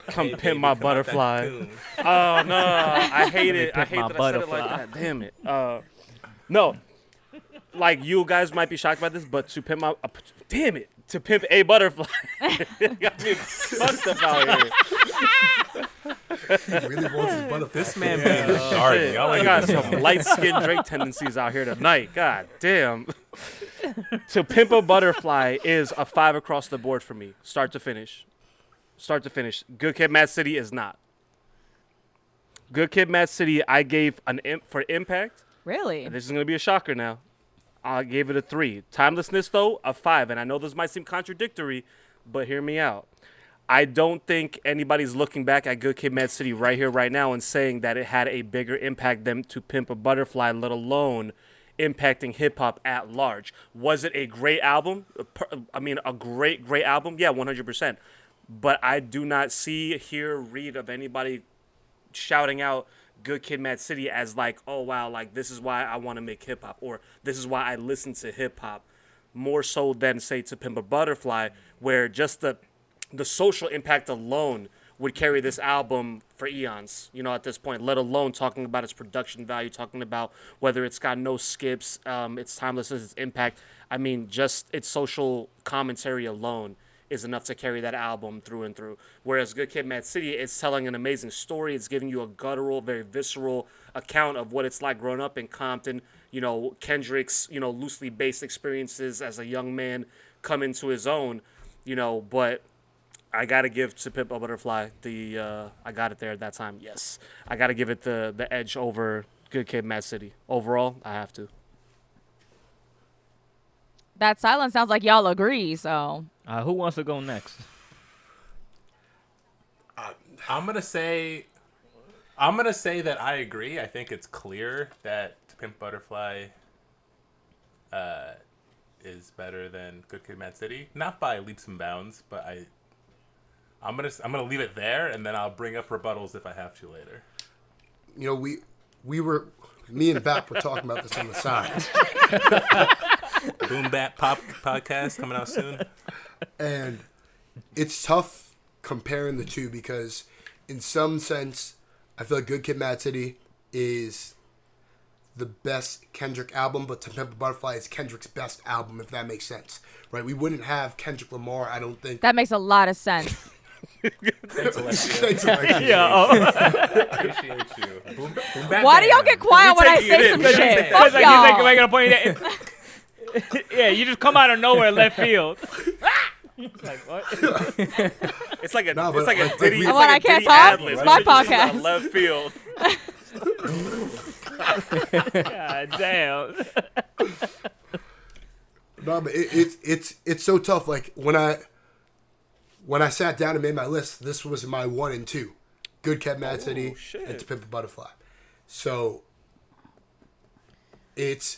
Come Hey, pimp baby, my come out that butterfly. cocoon. Oh no, I hate it. I pimp hate my that I said it like butterfly. that. Damn it. No, like you guys might be shocked by this, but to pimp my damn it, to pimp a butterfly. Got me fucked up out here. He really wants his butterfly. This man being dark. Shit, Y'all I ain't got even some know. light-skinned Drake tendencies out here tonight. God damn. To pimp a butterfly is a 5 across the board for me, start to finish. Start to finish. Good Kid, Mad City is not. Good Kid, Mad City, I gave for impact. Really? This is gonna be a shocker now. I gave it a 3. Timelessness though, a 5. And I know this might seem contradictory, but hear me out. I don't think anybody's looking back at Good Kid, Mad City right here, right now, and saying that it had a bigger impact than To Pimp a Butterfly, let alone impacting hip hop at large. Was it a great album? I mean, a great album? Yeah, 100%. But I do not see, hear, read of anybody shouting out Good Kid, Mad City as like, oh wow, like this is why I want to make hip hop, or this is why I listen to hip hop, more so than say To Pimp a Butterfly, where just the social impact alone would carry this album for eons, at this point, let alone talking about its production value, talking about whether it's got no skips, its timelessness, its impact. I mean, just its social commentary alone is enough to carry that album through and through. Whereas Good Kid, Mad City, it's telling an amazing story. It's giving you a guttural, very visceral account of what it's like growing up in Compton. Kendrick's, loosely based experiences as a young man come into his own, but I got to give To Pimp a Butterfly I got it there at that time. Yes. I got to give it the edge over Good Kid, Mad City. Overall, I have to. That silence sounds like y'all agree. So Who wants to go next? I'm gonna say that I agree. I think it's clear that To Pimp a Butterfly is better than Good Kid, Mad City. Not by leaps and bounds, but I'm gonna leave it there, and then I'll bring up rebuttals if I have to later. You know, me and Bap were talking about this on the side. Boom Bap Pop podcast coming out soon. And it's tough comparing the two because in some sense, I feel like Good Kid, Mad City is the best Kendrick album, but To Pimp a Butterfly is Kendrick's best album, if that makes sense. Right? We wouldn't have Kendrick Lamar, I don't think. that makes a lot of sense. Thanks, Alexia. Thanks, Alexia. Appreciate you. Boom Bap Why do y'all Band. get quiet when I taking it say in. some Because shit? he's Fuck He's y'all. like making a point. Yeah, you just come out of nowhere left field. It's like, what? It's like a No, but it's like a like Diddy. we- It's What, like I a can't Diddy talk? ad-lib. It's my It's just podcast. Left field. God damn. No, but it's so tough. Like when I sat down and made my list, this was my 1 and 2. Good Kid, Mad City, shit. and To Pimp a Butterfly. So it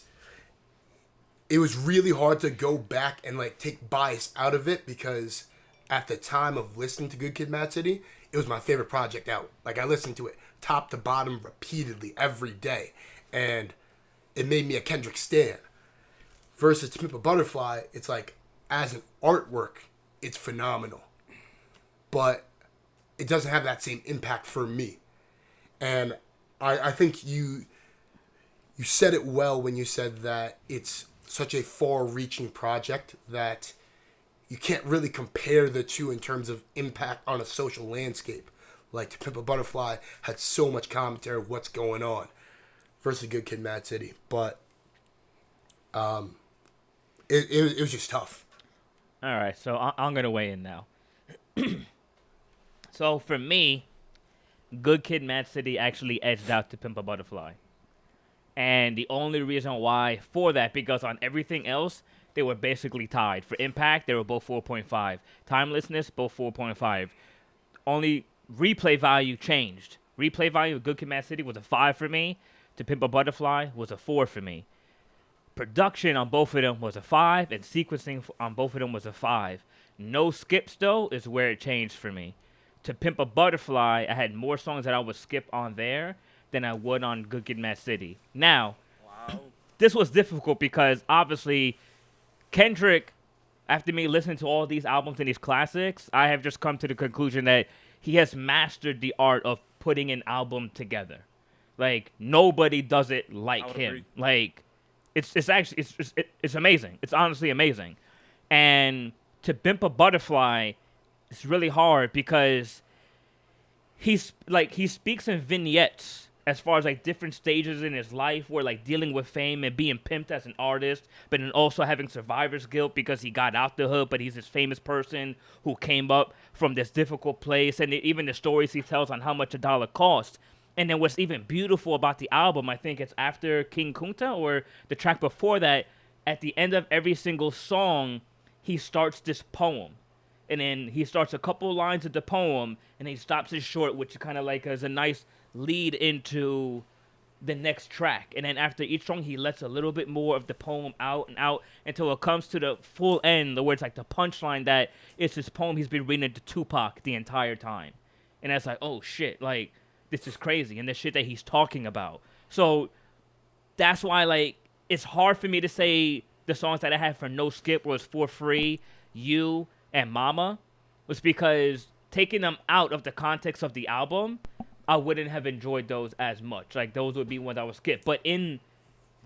was really hard to go back and like take bias out of it because at the time of listening to Good Kid, Mad City, it was my favorite project out. Like I listened to it top to bottom repeatedly every day, and it made me a Kendrick stan. Versus To Pimp a Butterfly, it's like as an artwork, it's phenomenal, but it doesn't have that same impact for me. And I think you said it well when you said that it's such a far-reaching project that you can't really compare the two in terms of impact on a social landscape. Like To Pimp a Butterfly had so much commentary of what's going on versus Good Kid, Mad City. But it was just tough. All right, so I'm going to weigh in now. So for me, Good Kid, Mad City actually edged out To Pimp a Butterfly. And the only reason why for that, because on everything else, they were basically tied. For impact, they were both 4.5. Timelessness, both 4.5. Only replay value changed. Replay value of Good Kid, Mad City was a 5 for me. To Pimp a Butterfly was a 4 for me. Production on both of them was a 5, and sequencing on both of them was a 5. No skips, though, is where it changed for me. To Pimp a Butterfly, I had more songs that I would skip on there than I would on Good Kid, Mad City. Now, this was difficult because, obviously, Kendrick, after me listening to all these albums and these classics, I have just come to the conclusion that he has mastered the art of putting an album together. Like, nobody does it like would him. agree. Like, it's actually it's amazing. It's honestly amazing. And To Pimp a Butterfly, it's really hard because he speaks in vignettes as far as like different stages in his life where like dealing with fame and being pimped as an artist, but then also having survivor's guilt because he got out the hood, but he's this famous person who came up from this difficult place, and even the stories he tells on how much a dollar cost. And then what's even beautiful about the album, I think it's after King Kunta or the track before that, at the end of every single song, he starts this poem. And then he starts a couple lines of the poem, and he stops it short, which kind of like is a nice lead into the next track. And then after each song, he lets a little bit more of the poem out and out until it comes to the full end, where it's like the punchline that it's this poem he's been reading to Tupac the entire time. And that's like, oh shit, like, this is crazy, and the shit that he's talking about. So that's why, like, it's hard for me to say the songs that I had for No Skip was For Free, You, and Mama, was because taking them out of the context of the album, I wouldn't have enjoyed those as much. Like, those would be ones I would skip. But in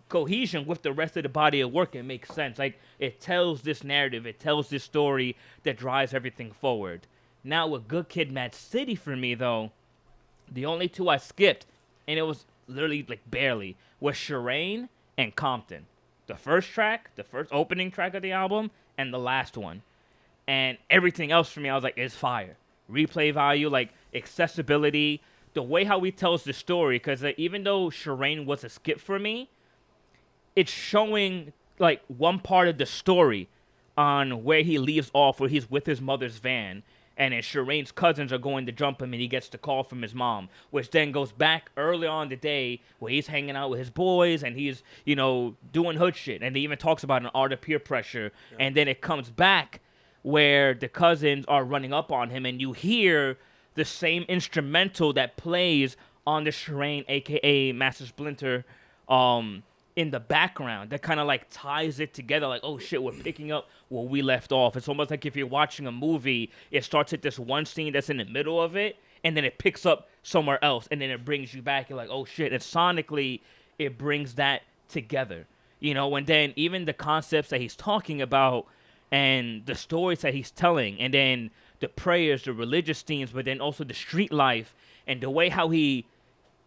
cohesion with the rest of the body of work, it makes sense. Like, it tells this narrative, it tells this story that drives everything forward. Now, with Good Kid, Mad City for me, though, the only two I skipped, and it was literally, like, barely, was Shireen and Compton. The first track, the first opening track of the album, and the last one. And everything else for me, I was like, is fire. Replay value, like, accessibility, the way how he tells the story, because even though Shireen was a skip for me, it's showing like one part of the story on where he leaves off, where he's with his mother's van, and then Shireen's cousins are going to jump him, and he gets the call from his mom, which then goes back early on in the day where he's hanging out with his boys and he's, you know, doing hood shit, and he even talks about an art of peer pressure, and then it comes back where the cousins are running up on him, and you hear the same instrumental that plays on the Shireen, aka Master Splinter, in the background that kind of like ties it together, like, oh shit, we're picking up where we left off. It's almost like if you're watching a movie, it starts at this one scene that's in the middle of it, and then it picks up somewhere else, and then it brings you back. You're like, oh shit. And sonically, it brings that together, you know. And then even the concepts that he's talking about and the stories that he's telling, and then the prayers, the religious themes, but then also the street life and the way how he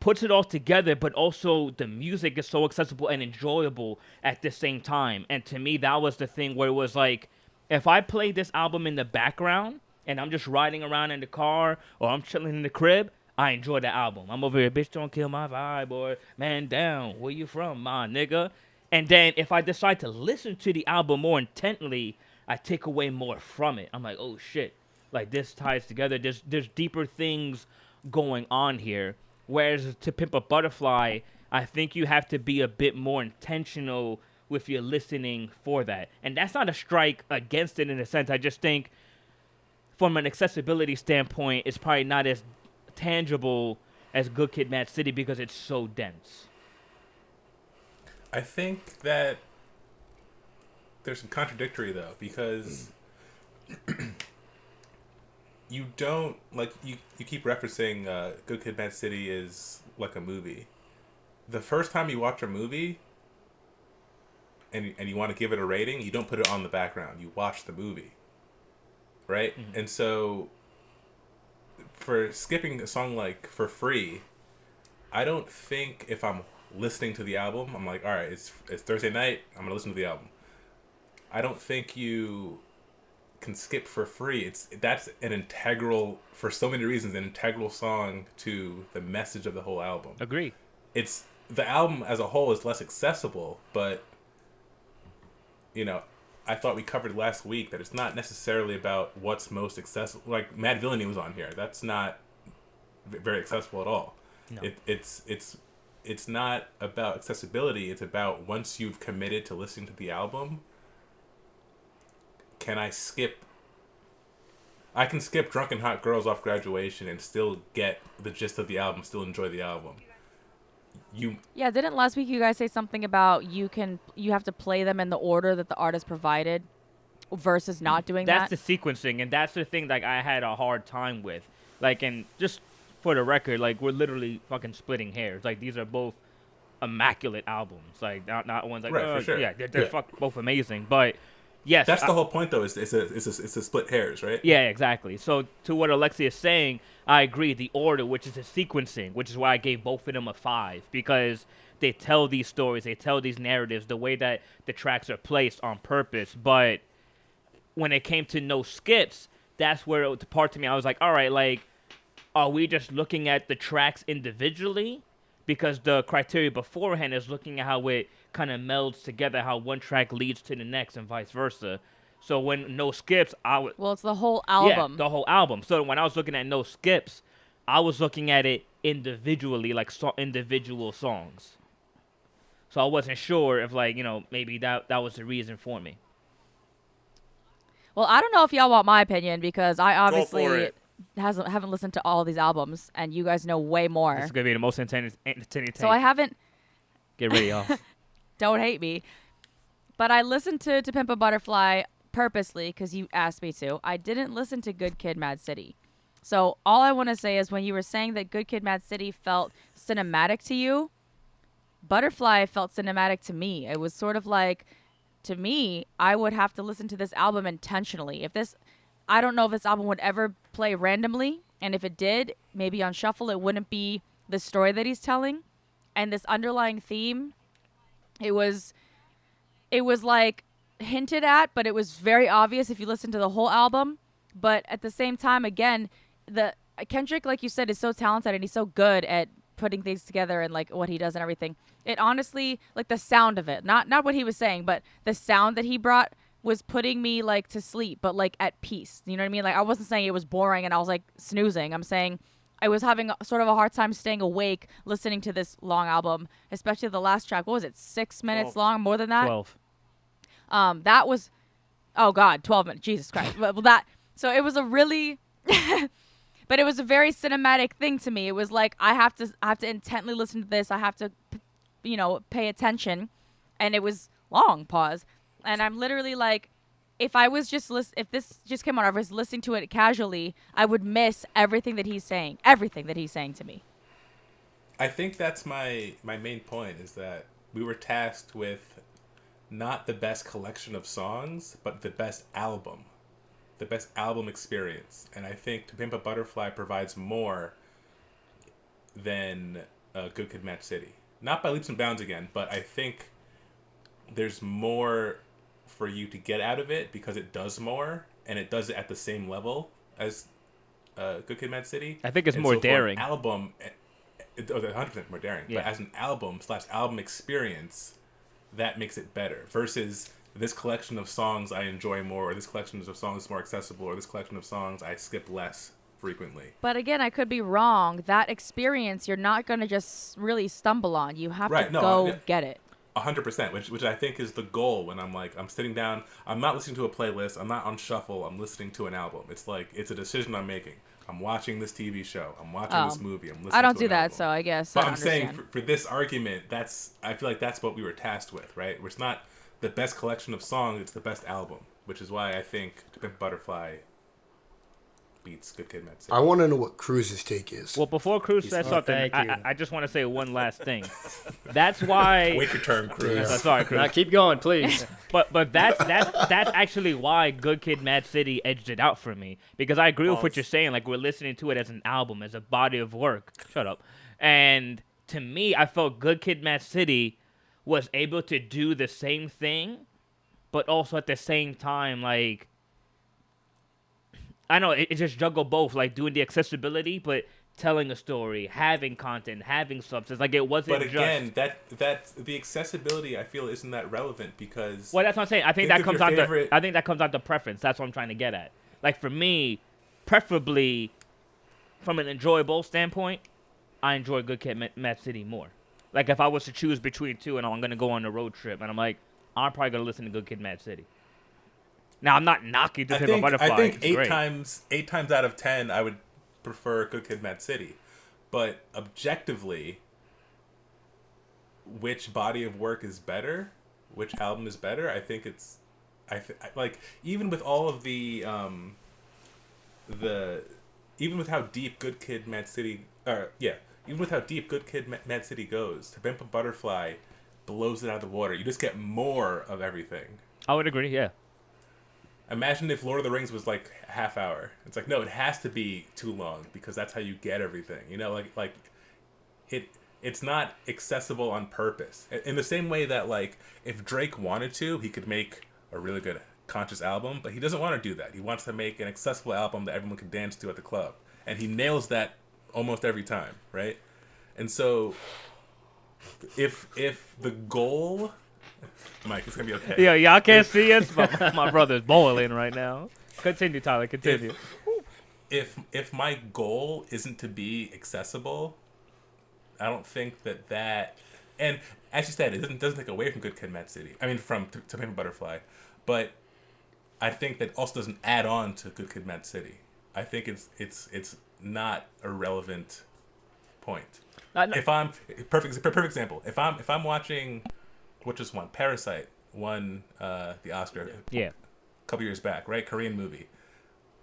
puts it all together, but also the music is so accessible and enjoyable at the same time. And to me, that was the thing where it was like, if I play this album in the background and I'm just riding around in the car or I'm chilling in the crib, I enjoy the album. I'm over here, bitch, don't kill my vibe, or man down, where you from, my nigga? And then if I decide to listen to the album more intently, I take away more from it. I'm like, oh shit, like this ties together. There's deeper things going on here. Whereas to Pimp a Butterfly, I think you have to be a bit more intentional with your listening for that. And that's not a strike against it in a sense. I just think from an accessibility standpoint, it's probably not as tangible as Good Kid, Mad City because it's so dense. I think that there's some contradictory though, because you don't, like, you keep referencing Good Kid, Mad City is like a movie. The first time you watch a movie and you want to give it a rating, you don't put it on the background. You watch the movie, right? Mm-hmm. And so for skipping a song like For Free, I don't think if I'm listening to the album, I'm like, all right, it's Thursday night, I'm going to listen to the album. I don't think you can skip For Free. That's an integral, for so many reasons, an integral song to the message of the whole album. Agree. It's the album as a whole is less accessible, but you know, I thought we covered last week that it's not necessarily about what's most accessible. Like Mad Villainy was on here. That's not very accessible at all. No. It's not about accessibility. It's about once you've committed to listening to the album, can I skip? I can skip Drunken Hot Girls off Graduation and still get the gist of the album, still enjoy the album. Yeah, didn't last week you guys say something about you have to play them in the order that the artist provided versus not doing that? That's the sequencing, and that's the thing like I had a hard time with. Like, and just for the record, like, we're literally fucking splitting hairs. Like, these are both immaculate albums. Like, not ones like, right, for sure. Yeah, they're both amazing. But yes, that's the whole point, though. Is it's a split hairs, right? Yeah, exactly. So to what Alexia is saying, I agree. The order, which is the sequencing, which is why I gave both of them a 5, because they tell these stories, they tell these narratives, the way that the tracks are placed on purpose. But when it came to no skips, that's where the part to me, I was like, all right, like, are we just looking at the tracks individually? Because the criteria beforehand is looking at how it kind of melds together, how one track leads to the next and vice versa. So when no skips, well, it's the whole album. Yeah, the whole album. So when I was looking at no skips, I was looking at it individually, like individual songs. So I wasn't sure if, like, you know, maybe that was the reason for me. Well, I don't know if y'all want my opinion, because I obviously haven't listened to all these albums, and you guys know way more. This is gonna be the most entertaining. So I haven't. Get ready, y'all. Don't hate me, but I listened to Pimp a Butterfly purposely because you asked me to. I didn't listen to Good Kid, Mad City. So all I want to say is, when you were saying that Good Kid, Mad City felt cinematic to you, Butterfly felt cinematic to me. It was sort of like, to me, I would have to listen to this album intentionally. I don't know if this album would ever play randomly, and if it did, maybe on shuffle, it wouldn't be the story that he's telling. And this underlying theme, it was like hinted at, but it was very obvious if you listen to the whole album. But at the same time, again, the Kendrick, like you said, is so talented, and he's so good at putting things together and like what he does and everything. It honestly, like the sound of it, not what he was saying, but the sound that he brought was putting me like to sleep, but like at peace. You know what I mean? Like I wasn't saying it was boring and I was like snoozing. I'm saying I was having sort of a hard time staying awake listening to this long album, especially the last track. What was it? 6 minutes 12. long, more than that. 12. That was, oh God, 12 minutes. Jesus Christ. Well, so it was a really, but it was a very cinematic thing to me. It was like, I have to intently listen to this. I have to, pay attention. And it was long pause. And I'm literally like, if I was just if this just came on, I was listening to it casually, I would miss everything that he's saying to me. I think that's my main point, is that we were tasked with not the best collection of songs, but the best album experience. And I think To Pimp a Butterfly provides more than Good Kid, Mad City. Not by leaps and bounds again, but I think there's more for you to get out of it because it does more, and it does it at the same level as Good Kid, Mad City. I think it's and more so for daring. an album, 100% more daring. Yeah. But as an album/album experience, that makes it better. Versus this collection of songs I enjoy more, or this collection of songs is more accessible, or this collection of songs I skip less frequently. But again, I could be wrong. That experience, you're not going to just really stumble on. You have to go get it. 100%, which I think is the goal when I'm sitting down. I'm not listening to a playlist. I'm not on shuffle. I'm listening to an album. It's like, it's a decision I'm making. I'm watching this TV show. I'm watching this movie. I'm listening I don't to do an that, album. so I guess But I I'm saying understand. for this argument, I feel like that's what we were tasked with, right? It's not the best collection of songs. It's the best album, which is why I think To Pimp a Butterfly beats Good Kid, Mad City. I want to know what Cruz's take is. Well, before Cruz says something, thank you. I just want to say one last thing. That's why. Wait your turn, Cruz. Sorry, Cruz. Now keep going, please. But that's actually why Good Kid, Mad City edged it out for me, because I agree with what you're saying. Like, we're listening to it as an album, as a body of work. Shut up. And to me, I felt Good Kid, Mad City was able to do the same thing, but also at the same time, like, I know it just juggled both, like doing the accessibility, but telling a story, having content, having substance. Like, it wasn't. But again, that the accessibility, I feel, isn't that relevant because. Well, that's what I'm saying. I think Think that of comes your down favorite- to. I think that comes down to preference. That's what I'm trying to get at. Like, for me, preferably, from an enjoyable standpoint, I enjoy Good Kid, Mad City more. Like, if I was to choose between two, and I'm gonna go on a road trip, and I'm like, I'm probably gonna listen to Good Kid, Mad City. Now, I'm not knocking To Pimp a Butterfly. I think It's great. eight times out of 10, I would prefer Good Kid, Mad City. But objectively, which body of work is better? Which album is better? I think it's, like, even with all of the even with how deep Good Kid, Mad City, even with how deep Good Kid, Mad City goes, To Pimp a Butterfly blows it out of the water. You just get more of everything. I would agree. Yeah. Imagine if Lord of the Rings was like a half hour. It's like, no, it has to be too long because that's how you get everything. You know, like it's not accessible on purpose. In the same way that, like, if Drake wanted to, he could make a really good conscious album, but he doesn't want to do that. He wants to make an accessible album that everyone can dance to at the club. And he nails that almost every time, right? And so if the goal, Mike, it's gonna be okay. Yeah, y'all can't see us, but my brother's boiling right now. Continue, Tyler. Continue. If my goal isn't to be accessible, I don't think that, and as you said, it doesn't take away from Good Kid, Mad City. I mean, from To Pimp a Butterfly, but I think that also doesn't add on to Good Kid, Mad City. I think it's not a relevant point. If I'm perfect example, if I'm watching, which is one, Parasite won the Oscar Yeah. a couple years back, right? Korean movie.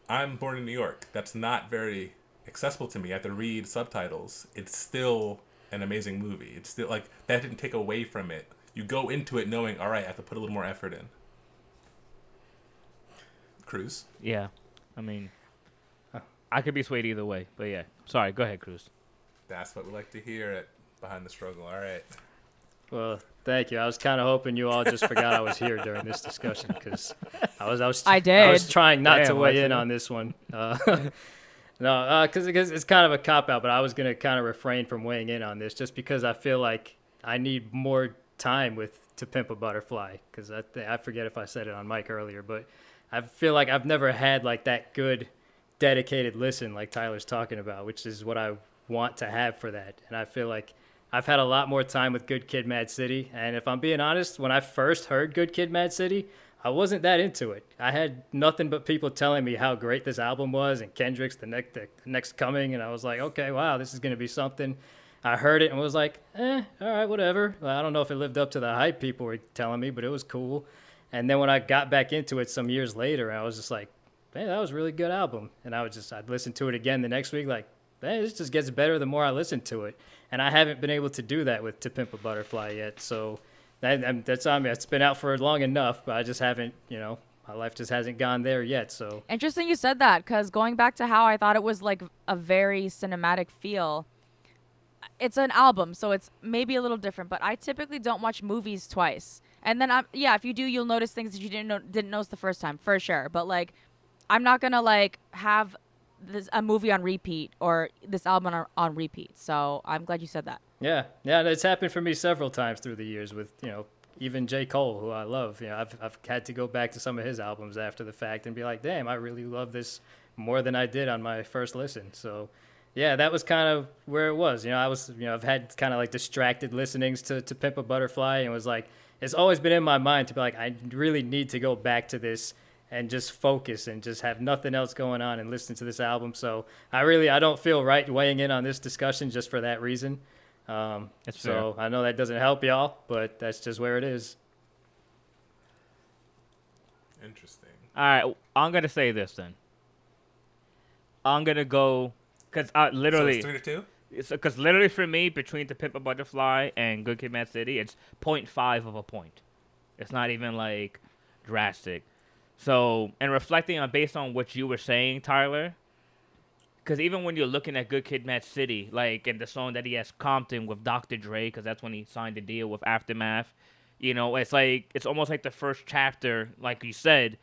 I'm born in New York. That's not very accessible to me. I have to read subtitles. It's still an amazing movie. It's still, like, that didn't take away from it. You go into it knowing, all right, I have to put a little more effort in. Cruz? Yeah. I mean, I could be swayed either way, but yeah. Sorry. Go ahead, Cruz. That's what we like to hear at Behind the Struggle. All right. Well, thank you. I was kind of hoping you all just forgot I was here during this discussion because I was I did. I was trying not to Damn, weigh in Lexington. on this one. No, because it's kind of a cop out, but I was gonna kind of refrain from weighing in on this just because I feel like I need more time with To Pimp a Butterfly, because I forget if I said it on mic earlier, but I feel like I've never had like that good dedicated listen like Tyler's talking about, which is what I want to have for that. And I feel like I've had a lot more time with Good Kid, Mad City, and if I'm being honest, when I first heard Good Kid, Mad City, I wasn't that into it. I had nothing but people telling me how great this album was and Kendrick's the next coming, and I was like, okay, wow, this is gonna be something. I heard it and was like, all right, whatever. Well, I don't know if it lived up to the hype people were telling me, but it was cool. And then when I got back into it some years later, I was just like, man, that was a really good album. And I'd listen to it again the next week, like, man, this just gets better the more I listen to it. And I haven't been able to do that with To Pimp a Butterfly yet, so that's on me. It's been out for long enough, but I just haven't, my life just hasn't gone there yet. So Interesting you said that, because going back to how I thought it was like a very cinematic feel, it's an album, so it's maybe a little different, but I typically don't watch movies twice. And then, if you do, you'll notice things that you didn't notice the first time, for sure. But, like, I'm not going to, like, have a movie on repeat or this album on repeat. So I'm glad you said that. Yeah, it's happened for me several times through the years with, even J. Cole, who I love. I've had to go back to some of his albums after the fact and be like, damn, I really love this more than I did on my first listen. So, yeah, that was kind of where it was. I've had kind of like distracted listenings to Pimp a Butterfly, and was like, it's always been in my mind to be like, I really need to go back to this and just focus and just have nothing else going on and listen to this album. So I don't feel right weighing in on this discussion just for that reason. So I know that doesn't help y'all, but that's just where it is. Interesting. All right, I'm gonna say this then. I'm gonna go because literally. So it's 3-2. Because literally for me, between To Pimp a Butterfly and Good Kid, Mad City, it's 0.5 of a point. It's not even like drastic. So, and reflecting on based on what you were saying, Tyler, because even when you're looking at Good Kid, Mad City, like in the song that he has Compton with Dr. Dre, because that's when he signed the deal with Aftermath, it's like it's almost like the first chapter, like you said,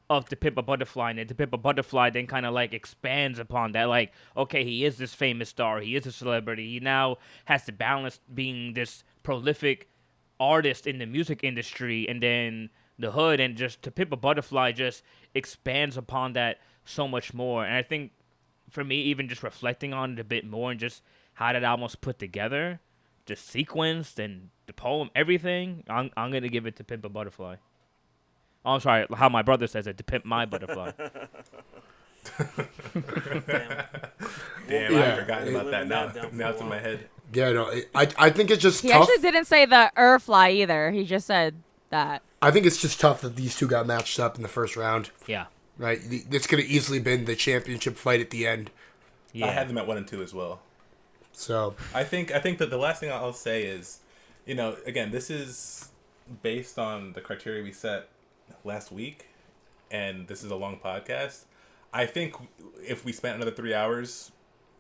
of To Pimp a Butterfly, and To Pimp a Butterfly then kind of like expands upon that, like, okay, he is this famous star, he is a celebrity, he now has to balance being this prolific artist in the music industry, and then the hood, and just To Pimp a Butterfly just expands upon that so much more. And I think for me, even just reflecting on it a bit more and just how that album's put together, just sequenced and the poem, everything, I'm gonna give it To Pimp a Butterfly. Oh, I'm sorry, how my brother says it, To Pimp My Butterfly. Damn, Yeah. I forgot about that. Now it's in my head. Yeah, no, I think it's just He tough. actually didn't say the fly either. He just said that. I think it's just tough that these two got matched up in the first round. Yeah. Right? This could have easily been the championship fight at the end. Yeah. I had them at 1 and 2 as well. So I think that the last thing I'll say is, again, this is based on the criteria we set last week, and this is a long podcast. I think if we spent another 3 hours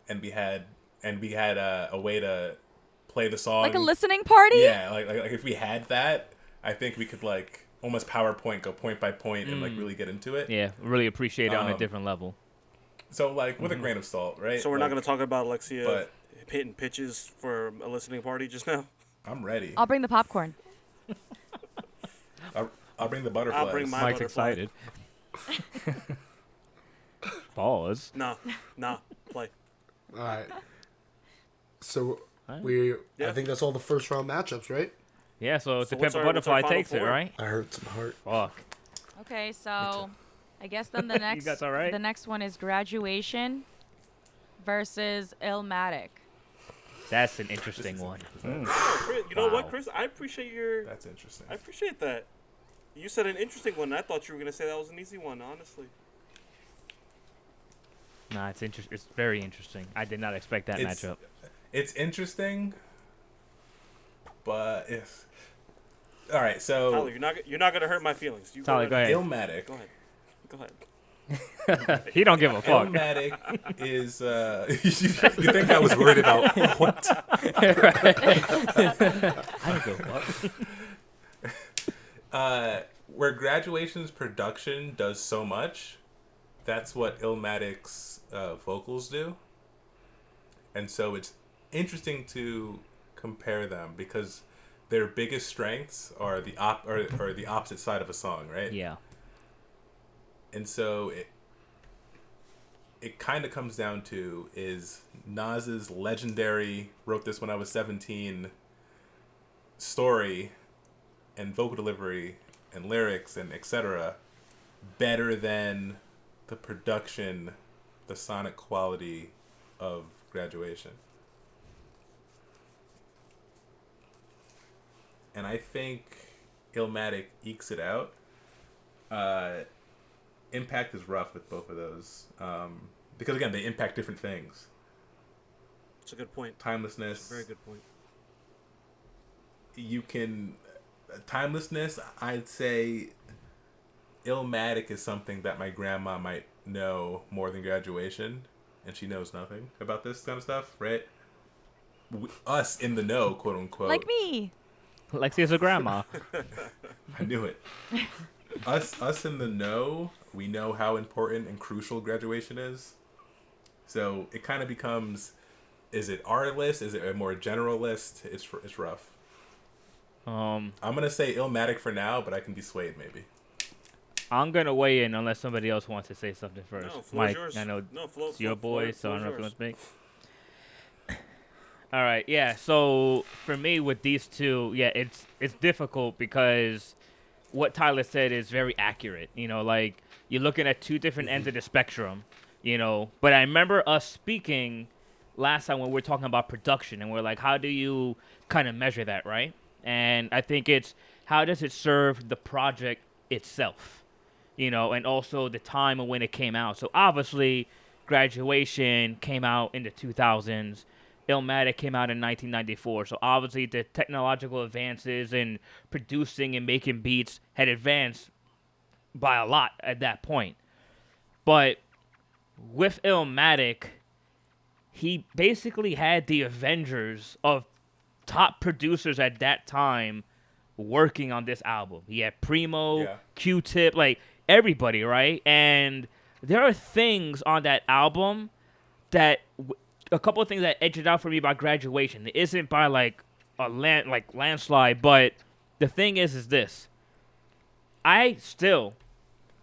and we had a way to play the song, Like a listening party? yeah, like if we had that, I think we could like almost PowerPoint go point by point and like really get into it. Yeah, really appreciate it on a different level. So like with a grain of salt, right? So we're not Like, going to talk about Alexia but- hitting pitches for a listening party just now. I'm ready. I'll bring the popcorn. I'll bring the butterflies. I'll bring my Mike's butterfly. excited. Pause. Nah, play. all right. So Alright. I think that's all the first round matchups, right? Yeah, so So To what's Pimp a our- what's our Butterfly final takes it, four? right? I hurt some heart. Fuck. Okay, so I guess then the next guys all right? the next one is Graduation versus Illmatic. That's an interesting one. Chris, you know what, Wow. Chris? I appreciate your. That's interesting. I appreciate that. You said an interesting one. I thought you were gonna say that was an easy one. Honestly. Nah, it's It's very interesting. I did not expect that It's- matchup. It's interesting, but if all right, so Tyler, you're not gonna hurt my feelings. You Tyler, go ahead. Illmatic. Go ahead. Go ahead. He don't give a fuck. Illmatic is you think I was worried about what? I don't give a fuck. Where Graduation's production does so much, that's what Illmatic's vocals do, and so it's interesting to compare them because their biggest strengths are or the opposite side of a song, right? Yeah. And so it kind of comes down to, is Nas's legendary "wrote this when I was 17" story and vocal delivery and lyrics and etc. better than the production, the sonic quality of Graduation? And I think Illmatic ekes it out. Impact is rough with both of those, because again, they impact different things. It's a good point. Timelessness. Very good point. You can timelessness. I'd say Illmatic is something that my grandma might know more than Graduation, and she knows nothing about this kind of stuff, right? Us in the know, quote unquote. Like me. Lexia's a grandma. I knew it. Us in the know, we know how important and crucial Graduation is. So it kind of becomes, is it our list? Is it a more general list? It's rough. I'm gonna say Illmatic for now, but I can be swayed maybe. I'm gonna weigh in unless somebody else wants to say something first. No, floor's Mike, yours. I know No, it's your boy, so I don't know if you yours. want to speak. All right, yeah. So for me, with these two, yeah, it's difficult because what Tyler said is very accurate. You know, like you're looking at two different ends of the spectrum. You know, but I remember us speaking last time when we were talking about production, and we're like, how do you kind of measure that, right? And I think it's how does it serve the project itself, you know, and also the time and when it came out. So obviously, Graduation came out in the 2000s. Illmatic came out in 1994. So obviously, the technological advances in producing and making beats had advanced by a lot at that point. But with Illmatic, he basically had the Avengers of top producers at that time working on this album. He had Primo, Yeah. Q-Tip, like everybody, right? And there are things on that album that a couple of things that edged it out for me about Graduation. It isn't by like a landslide, but the thing is this. I still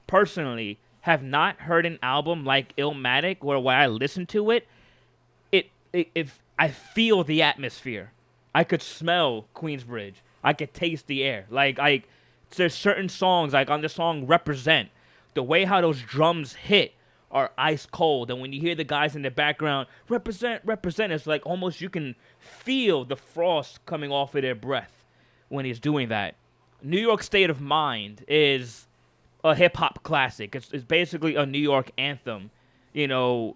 personally have not heard an album like Illmatic where when I listen to it, if I feel the atmosphere. I could smell Queensbridge. I could taste the air. Like there's certain songs, like on the song Represent, the way how those drums hit are ice cold. And when you hear the guys in the background, represent, represent, it's like almost you can feel the frost coming off of their breath when he's doing that. New York State of Mind is a hip-hop classic. It's basically a New York anthem, you know,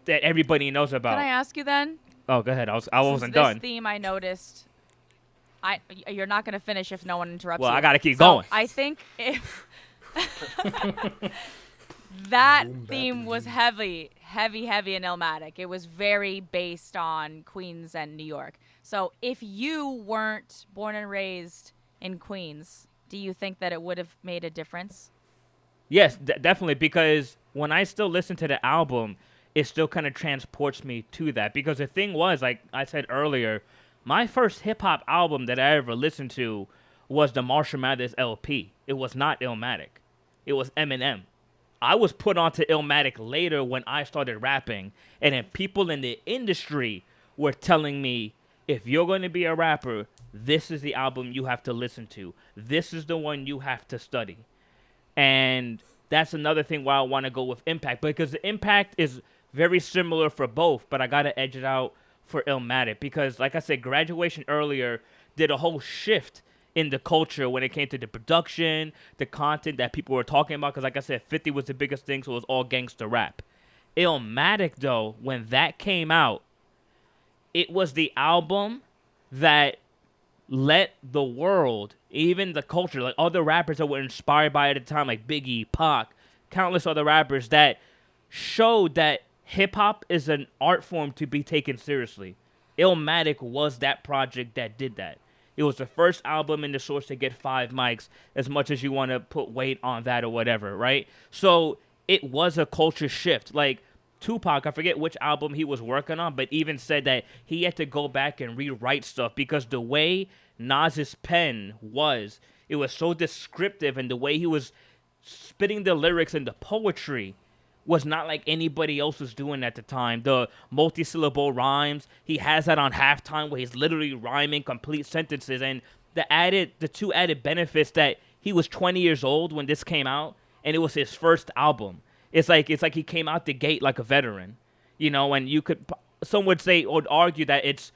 that everybody knows about. Can I ask you then? Oh, go ahead. I wasn't Since done. This theme I noticed. You're not gonna finish if no one interrupts Well, you. I gotta keep So going. I think if that Boom, bap, theme and was boom. heavy in Illmatic. It was very based on Queens and New York. So if you weren't born and raised in Queens, do you think that it would have made a difference? Yes, definitely, because when I still listen to the album, it still kind of transports me to that. Because the thing was, like I said earlier, my first hip-hop album that I ever listened to was the Marshall Mathers LP. It was not Illmatic. It was Eminem. I was put onto Illmatic later when I started rapping, and then people in the industry were telling me, if you're going to be a rapper, this is the album you have to listen to. This is the one you have to study. And that's another thing why I want to go with Impact, because the Impact is very similar for both, but I got to edge it out for Illmatic because, like I said, Graduation earlier did a whole shift in the culture when it came to the production, the content that people were talking about, because like I said, 50 was the biggest thing, so it was all gangster rap. Illmatic, though, when that came out, it was the album that let the world, even the culture, like other rappers that were inspired by it at the time, like Biggie, Pac, countless other rappers that showed that hip-hop is an art form to be taken seriously. Illmatic was that project that did that. It was the first album in the Source to get 5 mics, as much as you want to put weight on that or whatever, right? So it was a culture shift. Like, Tupac, I forget which album he was working on, but even said that he had to go back and rewrite stuff because the way Nas's pen was, it was so descriptive, and the way he was spitting the lyrics and the poetry was not like anybody else was doing at the time. The multi-syllable rhymes, he has that on Halftime where he's literally rhyming complete sentences, and the two added benefits that he was 20 years old when this came out, and it was his first album. It's like he came out the gate like a veteran, and some would say or argue that it's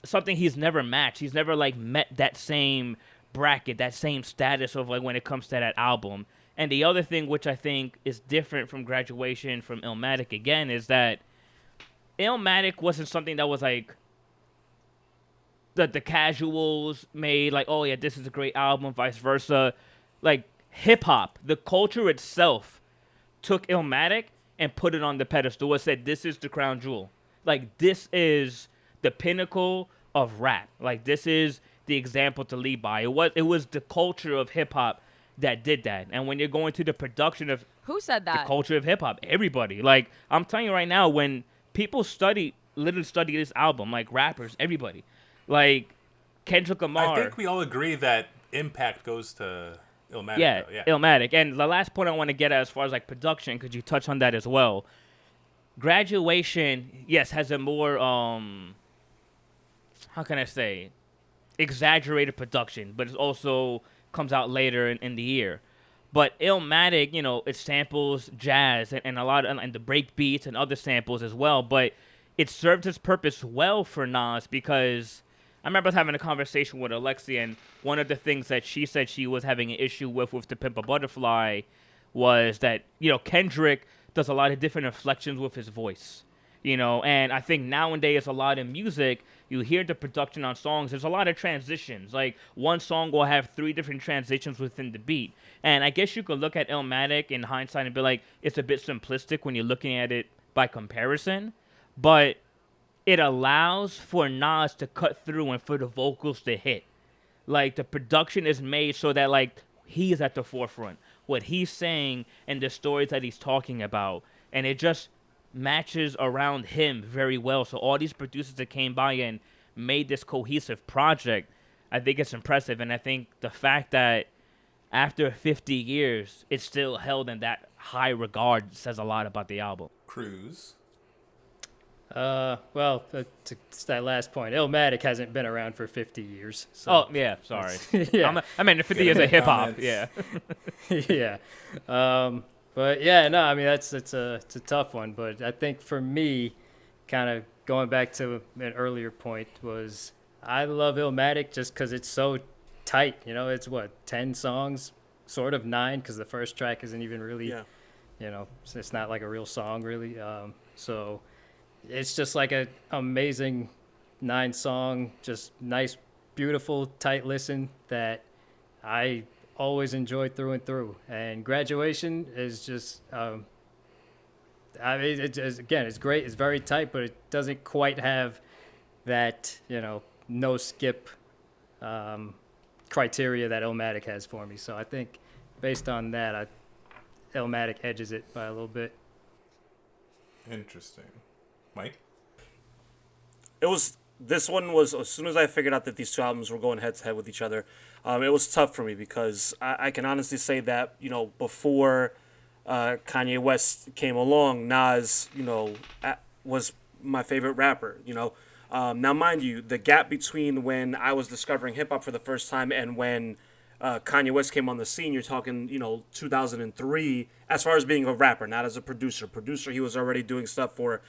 something he's never matched. He's never like met that same bracket, that same status of like when it comes to that album. And the other thing which I think is different from Graduation from Illmatic again is that Illmatic wasn't something that was like that the casuals made like, oh yeah, this is a great album, vice versa. Like hip hop, the culture itself took Illmatic and put it on the pedestal. It said this is the crown jewel. Like this is the pinnacle of rap. Like this is the example to lead by. It was the culture of hip hop that did that. And when you're going to the production of Who said the that? culture of hip hop, everybody. Like I'm telling you right now, when people literally study this album, like rappers, everybody, like Kendrick Lamar. I think we all agree that impact goes to Illmatic. Yeah, though. Yeah. Illmatic. And the last point I want to get at as far as like production, because you touch on that as well. Graduation, yes, has a more how can I say, exaggerated production, but it also comes out later in the year. But Illmatic, it samples jazz and a lot of, and the break beats and other samples as well. But it served its purpose well for Nas because I remember having a conversation with Alexia, and one of the things that she said she was having an issue with To Pimp a Butterfly was that, Kendrick does a lot of different inflections with his voice. And I think nowadays a lot in music, you hear the production on songs, there's a lot of transitions. Like one song will have 3 different transitions within the beat. And I guess you could look at Illmatic in hindsight and be like, it's a bit simplistic when you're looking at it by comparison. But it allows for Nas to cut through and for the vocals to hit. Like the production is made so that like he's at the forefront. What he's saying and the stories that he's talking about. And it just matches around him very well. So all these producers that came by and made this cohesive project, I think it's impressive. And I think the fact that after 50 years, it's still held in that high regard says a lot about the album. Cruise. Well, to that last point, Illmatic hasn't been around for 50 years. So. Oh, yeah, sorry. Yeah. I mean, 50 years of hip-hop, Comments. yeah. Yeah. But yeah, no, I mean, it's a tough one. But I think for me, kind of going back to an earlier point, was I love Illmatic just because it's so tight. It's 10 songs, sort of 9, because the first track isn't even really, it's not like a real song really. So it's just like an amazing 9-song, just nice, beautiful, tight listen that I always enjoyed through and through. And Graduation is just, I mean, it's great. It's very tight, but it doesn't quite have that, no skip criteria that Illmatic has for me. So I think based on that, Illmatic edges it by a little bit. Interesting. Mike? This one was, as soon as I figured out that these 2 albums were going head to head with each other, it was tough for me because I can honestly say that, before Kanye West came along, Nas, was my favorite rapper, Now, mind you, the gap between when I was discovering hip hop for the first time and when Kanye West came on the scene, you're talking, 2003, as far as being a rapper, not as a producer. Producer, he was already doing stuff for,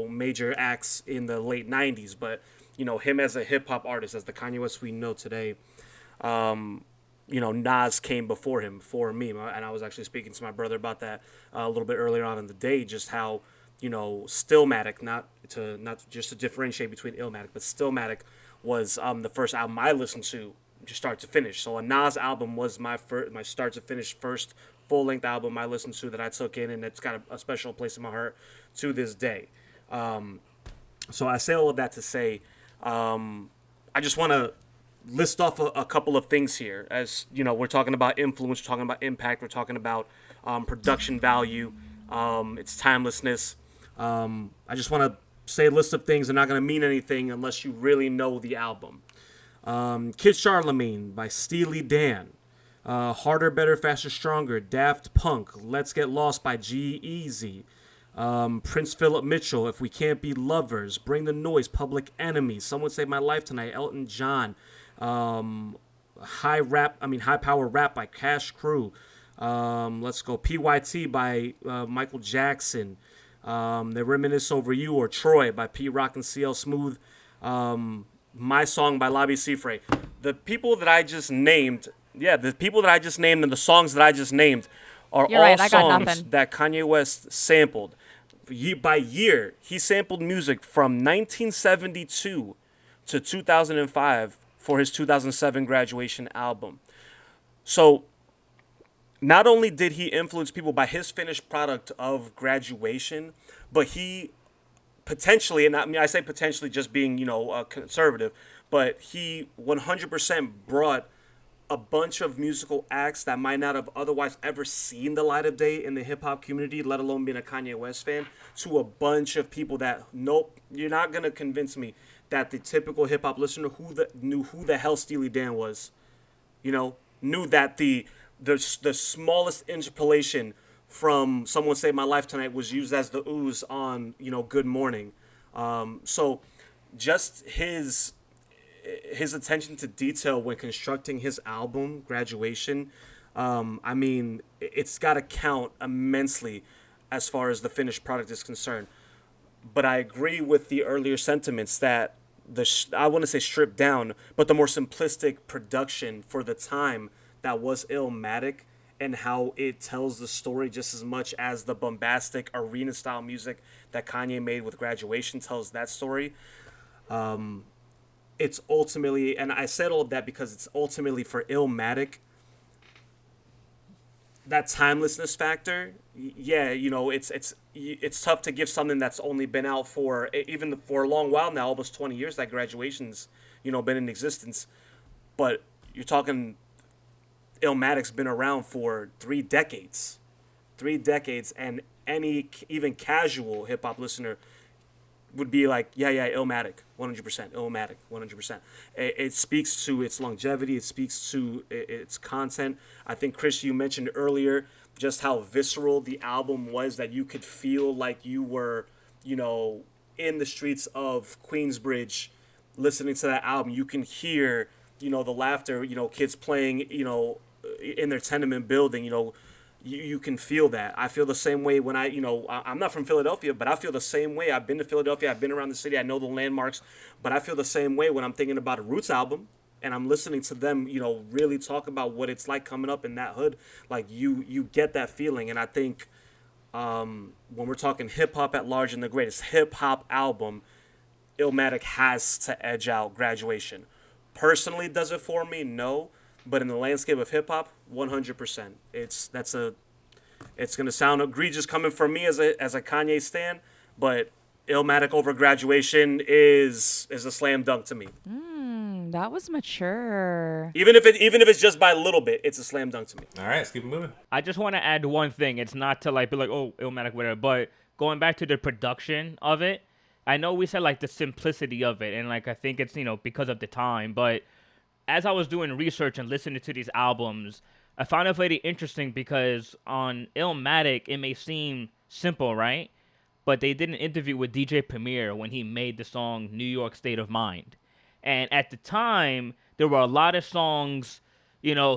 major acts in the late 90s. But, him as a hip hop artist, as the Kanye West we know today, Nas came before him, for me. And I was actually speaking to my brother about that a little bit earlier on in the day, just how, Stillmatic, not just to differentiate between Illmatic, but Stillmatic was the first album I listened to just start to finish. So a Nas album was my start to finish first full-length album I listened to that I took in, and it's got a special place in my heart to this day. So I say all of that to say, I just want to list off a couple of things here. As we're talking about influence, we're talking about impact, we're talking about production value. its timelessness. I just want to say a list of things that are not going to mean anything unless you really know the album. Kid Charlemagne by Steely Dan. Harder, Better, Faster, Stronger, Daft Punk, Let's Get Lost by G-Eazy. Prince Philip Mitchell, If We Can't Be Lovers, Bring the Noise, Public Enemy, Someone Saved My Life Tonight, Elton John. High Power Rap by Cash Crew. Let's go. PYT by Michael Jackson. They Reminisce Over You or Troy by P Rock and CL Smooth. My Song by Labi Siffre. The people that I just named, and the songs that I just named are You're all right, I got songs nothing. that Kanye West sampled. By year, he sampled music from 1972 to 2005 for his 2007 graduation album. So, not only did he influence people by his finished product of Graduation, but he potentially, and I say potentially just being, conservative, but he 100% brought a bunch of musical acts that might not have otherwise ever seen the light of day in the hip hop community, let alone being a Kanye West fan, to a bunch of people that, nope, you're not going to convince me that the typical hip hop listener knew who the hell Steely Dan was, knew that the smallest interpolation from Someone Saved My Life Tonight was used as the ooze on, Good Morning. So just his attention to detail when constructing his album, Graduation, it's got to count immensely as far as the finished product is concerned. But I agree with the earlier sentiments that I want to say stripped down, but the more simplistic production for the time that was Illmatic and how it tells the story just as much as the bombastic arena-style music that Kanye made with Graduation tells that story. It's ultimately, and I said all of that because it's ultimately for Illmatic, that timelessness factor. It's tough to give something that's only been out for a long while now, almost 20 years. That Graduation's been in existence, but you're talking Illmatic's been around for 3 decades, and any even casual hip hop listener would be like, yeah, Illmatic, 100%, Illmatic, 100%. It speaks to its longevity. It speaks to its content. I think, Chris, you mentioned earlier just how visceral the album was, that you could feel like you were, in the streets of Queensbridge listening to that album. You can hear, the laughter, kids playing, in their tenement building, you can feel that. I feel the same way when I'm not from Philadelphia, but I feel the same way. I've been to Philadelphia. I've been around the city. I know the landmarks, but I feel the same way when I'm thinking about a Roots album and I'm listening to them, really talk about what it's like coming up in that hood. Like you get that feeling. And I think when we're talking hip hop at large and the greatest hip hop album, Illmatic has to edge out Graduation. Personally, does it for me? No. But in the landscape of hip hop, 100%. It's gonna sound egregious coming from me as a Kanye stan, but Illmatic over Graduation is a slam dunk to me. That was mature. Even if it's just by a little bit, it's a slam dunk to me. All right, let's keep it moving. I just want to add one thing. It's not to be like, oh, Illmatic, whatever, but going back to the production of it, I know we said the simplicity of it, and I think it's because of the time, but as I was doing research and listening to these albums, I found it very interesting because on Illmatic, it may seem simple, right? But they did an interview with DJ Premier when he made the song New York State of Mind. And at the time, there were a lot of songs,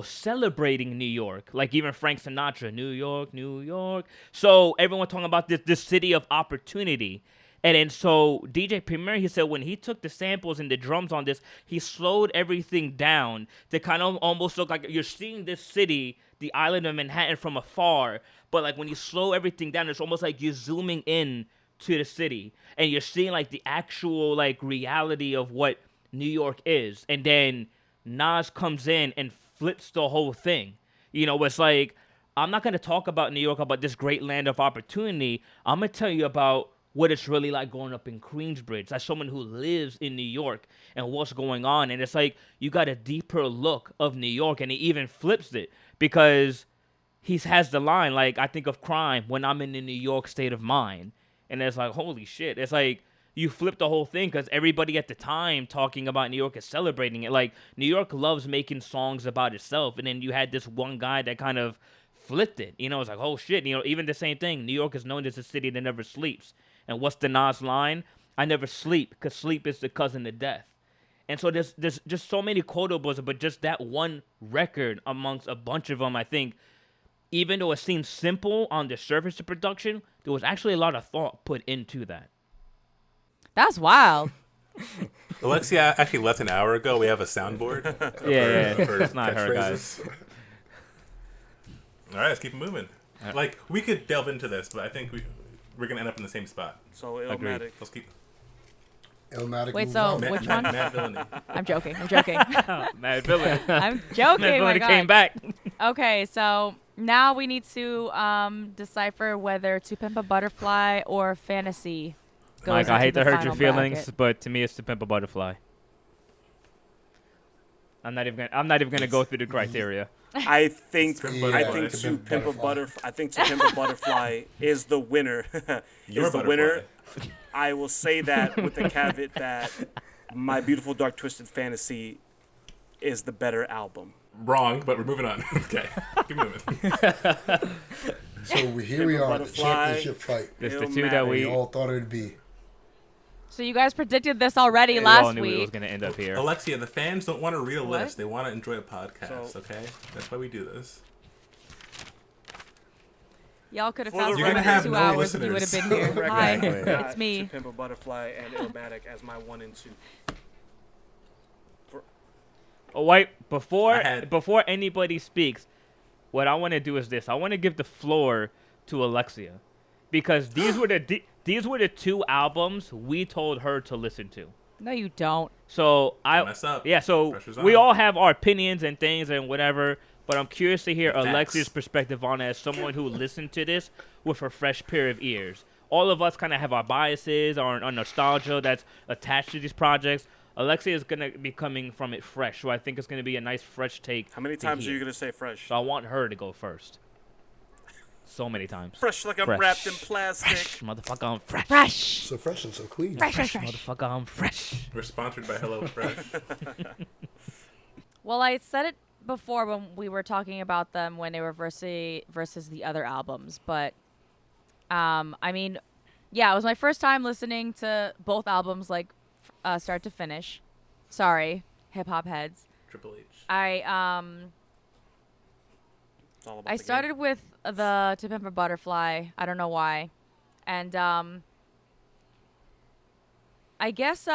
celebrating New York. Like even Frank Sinatra, New York, New York. So everyone talking about this city of opportunity. And then so DJ Premier, he said when he took the samples and the drums on this, he slowed everything down to kind of almost look like you're seeing this city, the island of Manhattan, from afar. But when you slow everything down, it's almost like you're zooming in to the city. And you're seeing the actual reality of what New York is. And then Nas comes in and flips the whole thing. It's I'm not going to talk about New York, about this great land of opportunity. I'm going to tell you about what it's really like growing up in Queensbridge, as someone who lives in New York and what's going on. And it's you got a deeper look of New York, and he even flips it because he has the line, like, I think of crime when I'm in the New York state of mind. And it's like, holy shit. It's like, you flip the whole thing because everybody at the time talking about New York is celebrating it. Like, New York loves making songs about itself. And then you had this one guy that kind of flipped it. You know, it's like, oh shit. You know, even the same thing. New York is known as a city that never sleeps. And what's the Nas line? I never sleep because sleep is the cousin of death. And so there's just so many quotables, but just that one record amongst a bunch of them, I think, even though it seems simple on the surface of production, there was actually a lot of thought put into that. That's wild. Alexia actually left an hour ago. We have a soundboard. Yeah. It's not her, guys. All right, let's keep it moving. Like, we could delve into this, but I think we're going to end up in the same spot. So Agreed. Illmatic. Let's keep... Illmatic Wait, moves so on. which one? Mad Villainy. I'm joking. Mad Villain. I'm joking. Mad My Villain God. came back. Okay, so now we need to decipher whether To Pimp a Butterfly or Fantasy goes Mike, I into hate the to hurt your final feelings, bracket. but to me, it's To Pimp a Butterfly. I'm not even gonna go through the criteria. I think To Pimp a I Butterfly. think To To Pimp a Pimp a Butterfly. I think To Pimp a Butterfly is the winner. Your is the butterfly. winner. I will say that with the caveat that My Beautiful Dark Twisted Fantasy is the better album. Wrong, but we're moving on. Okay, keep moving. So here we are, the Butterfly. championship fight. It's the two that We we all thought it would be. So you guys predicted this already all last knew it was week. gonna end up here. Alexia, the fans don't want to read a What? list. They want to enjoy a podcast, So- okay? That's why we do this. Y'all could have For found the it in record- You're gonna two have no hours and you would have listeners. been here. Hi, Exactly. it's me. To Pimp a Butterfly and Illmatic as my 1 and 2. Oh, wait, I had- before anybody speaks, what I want to do is this. I want to give the floor to Alexia, because these were the two albums we told her to listen to. No, you don't. So Don't mess up. so Pressure's we on. all have our opinions and things and whatever. But I'm curious to hear Facts. Alexia's perspective on it as someone who listened to this with a fresh pair of ears. All of us kind of have our biases, our nostalgia that's attached to these projects. Alexia is going to be coming from it fresh, so I think it's going to be a nice fresh take. How many to times are hear. you going to say fresh? So I want her to go first. So many times. Fresh like I'm Fresh. wrapped in plastic. Fresh, motherfucker, I'm fresh. Fresh. So fresh and so clean. Fresh. Motherfucker, I'm fresh. We're sponsored by HelloFresh. Well, I said it before when we were talking about them when they were versus the other albums, but I mean, yeah, it was my first time listening to both albums like start to finish. Sorry, hip hop heads. Triple H. It's all about I the started with the To Pimp a Butterfly. I don't know why, and I guess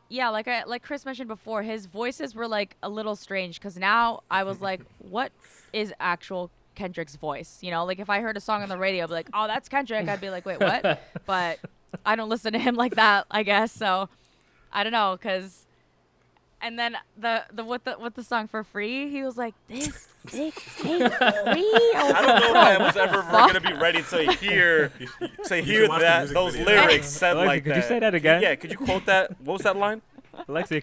yeah, like Chris mentioned before, his voices were like a little strange because now I was like, what is actual Kendrick's voice? You know, like if I heard a song on the radio, I'd be like, oh, that's Kendrick. I'd be like, wait, what? But I don't listen to him like that, I guess. So I don't know, cause. And then with the song For Free, he was like, this dick ain't free. I don't know if I was ever gonna be ready to hear should watch the that music those video. lyrics said Alexia, like could that. you say that again? Yeah, could you quote that? What was that line? Alexia,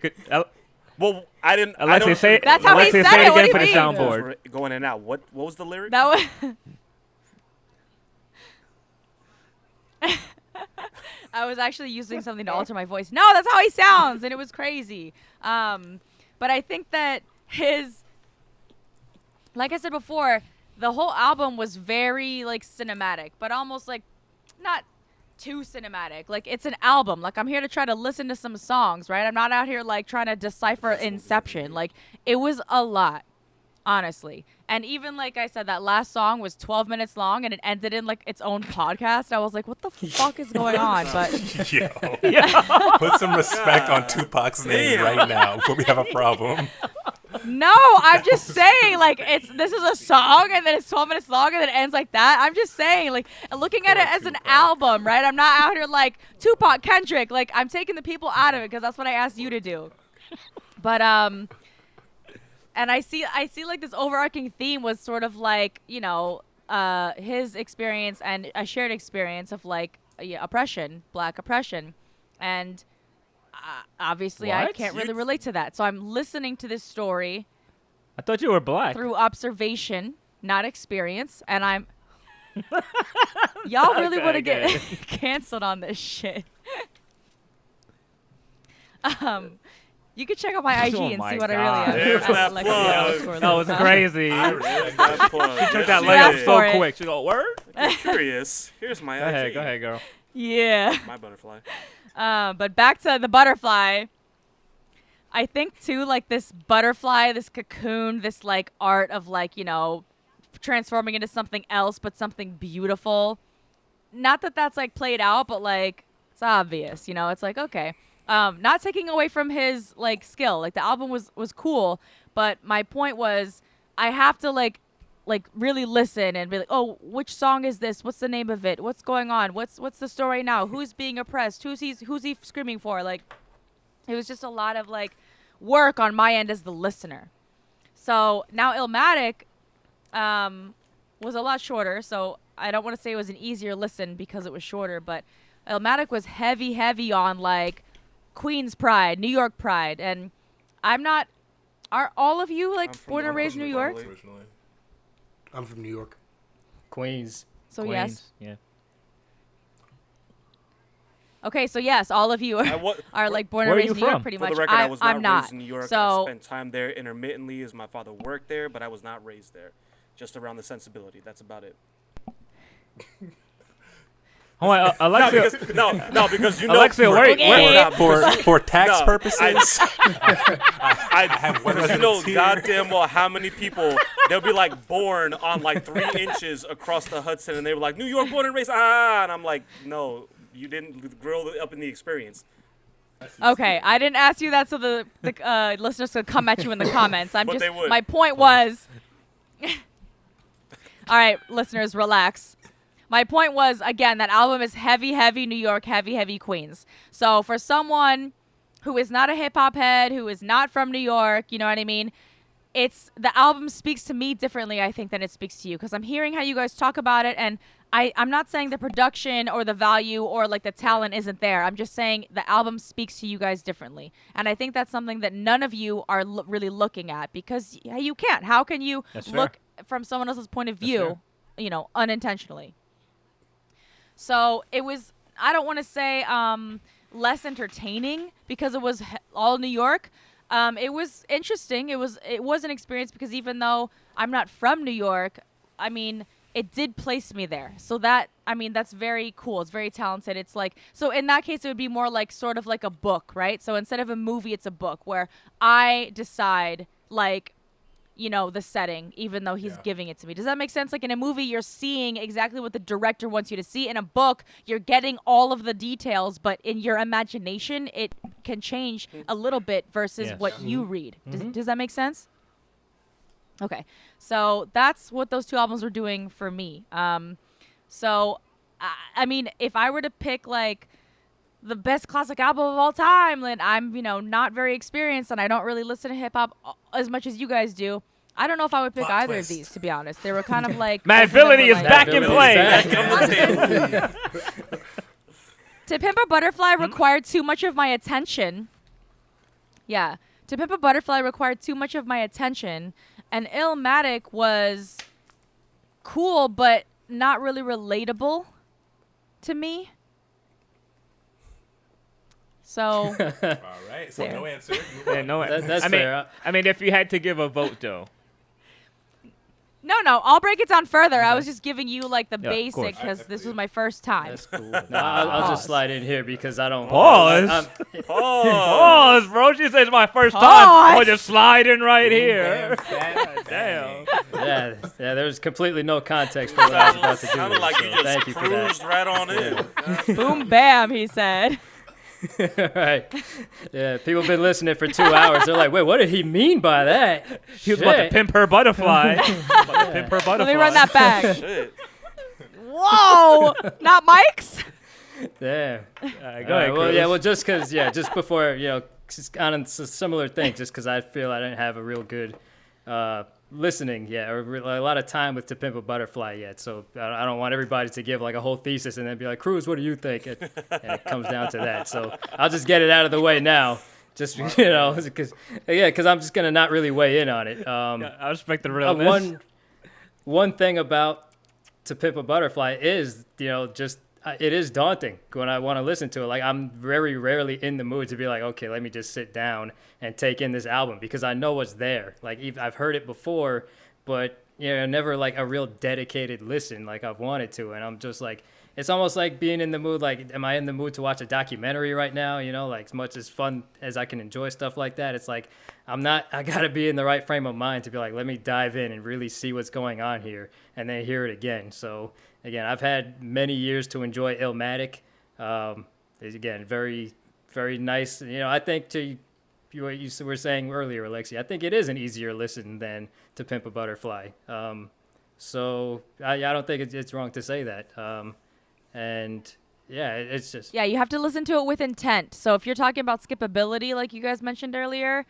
Well, I didn't. I Alexia, don't, say it. That's how he Alexia, said say it. it What again do for the you mean? soundboard. Going in and out. What was the lyric? That was. I was actually using something to alter my voice. No, that's how he sounds, and it was crazy. But I think that like I said before, the whole album was very like cinematic, but almost like not too cinematic. Like it's an album. Like I'm here to try to listen to some songs, right? I'm not out here like trying to decipher Inception. Like it was a lot. Honestly. And even like I said, that last song was 12 minutes long and it ended in like its own podcast. I was like, what the fuck is going on? But Yo. Put some respect on Tupac's name right now before we have a problem. no, I'm just saying like this is a song and then it's 12 minutes long and then it ends like that. I'm just saying like looking at it as an album, right? I'm not out here like Tupac, Kendrick. Like I'm taking the people out of it because that's what I asked you to do. But and I see like this overarching theme was sort of like, you know, his experience and a shared experience of like oppression, black oppression. And obviously I What? can't really relate to that. So I'm listening to this story I thought you were black. through observation. not experience, and I'm. Y'all really Okay, want to get okay. canceled on this shit. You can check out my IG Oh and my see what God. I really am. There's at that Alexia plug. underscore That was Lopez. crazy. I respect That that. plug. She took that She leg up asked so for it. quick. She go, word? I'm curious. Here's my Go ahead, IG. go ahead, girl. Yeah. My butterfly. But back to the butterfly. I think too, like this butterfly, this cocoon, this like art of like, you know, transforming into something else, but something beautiful. Not that that's like played out, but like it's obvious, you know. It's like okay, not taking away from his like skill. Like the album was cool, but my point was I have to like really listen and be like, oh, which song is this? What's the name of it? What's going on? What's the story now? Who's being oppressed? Who's he screaming for? Like, it was just a lot of like work on my end as the listener. So now Illmatic was a lot shorter. So I don't want to say it was an easier listen because it was shorter, but Illmatic was heavy on like Queens pride, New York pride, and I'm not. Are all of you like I'm from born and raised in New York? Originally. I'm from New York. Queens. So Queens. yes. Yeah. Okay, so yes, all of you are like born and where are raised you in New York from? pretty For much. the record, I was not I'm not. raised in New York. I So spent time there intermittently as my father worked there, but I was not raised there. Just around the sensibility. That's about it. Oh, Alexia. No, because you know. Alexia, where? Okay. For tax No, purposes, I have one because you know resident here. goddamn well how many people they'll be like born on like 3 inches across the Hudson, and they were like New York born and raised, and I'm like, no, you didn't grow up in the experience. okay, I didn't ask you that so the listeners could come at you in the comments. I'm But just they would. my point was. All right, listeners, relax. My point was, again, that album is heavy New York, heavy Queens. So for someone who is not a hip hop head, who is not from New York, you know what I mean? The album speaks to me differently, I think, than it speaks to you. Because I'm hearing how you guys talk about it, and I'm not saying the production or the value or like the talent isn't there. I'm just saying the album speaks to you guys differently. And I think that's something that none of you are really looking at because you can't. How can you That's fair. look from someone else's point of fair. view, you know, unintentionally? So it was, I don't want to say less entertaining because it was all New York. It was interesting. It was an experience because even though I'm not from New York, I mean, it did place me there. So that, I mean, that's very cool. It's very talented. It's like, so in that case, it would be more like sort of like a book, right? So instead of a movie, it's a book where I decide like, you know, the setting, even though he's giving it to me. Does that make sense? Like in a movie, you're seeing exactly what the director wants you to see. In a book, you're getting all of the details, but in your imagination, it can change a little bit versus Yes. what you read. Does that make sense? Okay. So that's what those two albums were doing for me. So, I mean, if I were to pick like the best classic album of all time, then I'm, you know, not very experienced and I don't really listen to hip hop as much as you guys do. I don't know if I would pick Plot either twist. of these, to be honest. They were kind of like Mad both of them Ability were is like- back in Ability is play. back. To Pimp a Butterfly required too much of my attention. Yeah. To Pimp a Butterfly required too much of my attention. And Illmatic was cool, but not really relatable to me. So, All right, so There. no answer. Move Yeah, on. no, That's I mean, fair. I mean, if you had to give a vote, though. no, I'll break it down further. I was just giving you like the Yeah, of basic course. because this was my first time. That's cool. No, I'll just slide in here because I don't. Pause. I'm- Pause, bro. She says my first time. Pause. Oh, just slide in right here. Damn. yeah, there's completely no context for what I was about to do. Sounded like so you just thank you for that. cruised right on in. Boom, bam, he said. Right. Yeah, people have been listening for 2 hours. They're like, wait, what did he mean by that? He was about to Shit. pimp her butterfly. About to pimp her butterfly. Let me run that back. Shit. Whoa, not Mike's? Yeah. Go ahead, Well, Cruz. yeah, well, just because, just before, just on a similar thing, just because I feel I didn't have a real good listening yet, or a lot of time with To Pimp a Butterfly yet. So I don't want everybody to give like a whole thesis and then be like, Cruz, what do you think? And it comes down to that. So I'll just get it out of the way now. Just, because I'm just going to not really weigh in on it. Yeah, I respect the Uh, realness. one one thing about To Pimp a Butterfly is, just it is daunting when I want to listen to it. Like, I'm very rarely in the mood to be like, okay, let me just sit down and take in this album because I know what's there. Like, I've heard it before, but never like a real dedicated listen like I've wanted to. And I'm just like, it's almost like being in the mood. Like, am I in the mood to watch a documentary right now? Like, as much as fun as I can enjoy stuff like that, it's like I'm not. I gotta be in the right frame of mind to be like, let me dive in and really see what's going on here, and then hear it again. So again, I've had many years to enjoy Illmatic. It's, again, very, very nice. I think what you were saying earlier, Alexi, I think it is an easier listen than To Pimp a Butterfly. So I don't think it's wrong to say that. And yeah, it's just Yeah, you have to listen to it with intent. So if you're talking about skippability, like you guys mentioned earlier,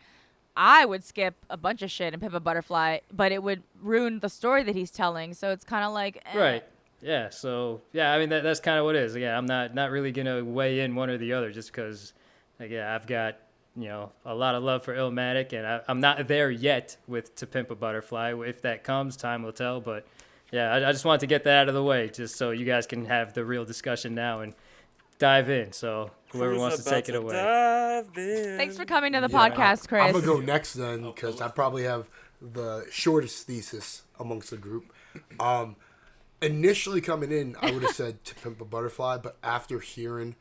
I would skip a bunch of shit in Pimp a Butterfly, but it would ruin the story that he's telling. So it's kind of like, right. Yeah. So yeah, I mean that's kind of what it is. Again, I'm not really gonna weigh in one or the other just because, again, I've got a lot of love for Illmatic, and I'm not there yet with To Pimp a Butterfly. If that comes, time will tell. But yeah, I just wanted to get that out of the way, just so you guys can have the real discussion now and dive in. So whoever wants to take it away. Thanks for coming to the podcast, Chris. I'm going to go next then because I probably have the shortest thesis amongst the group. Initially coming in, I would have said To Pimp a Butterfly, but after hearing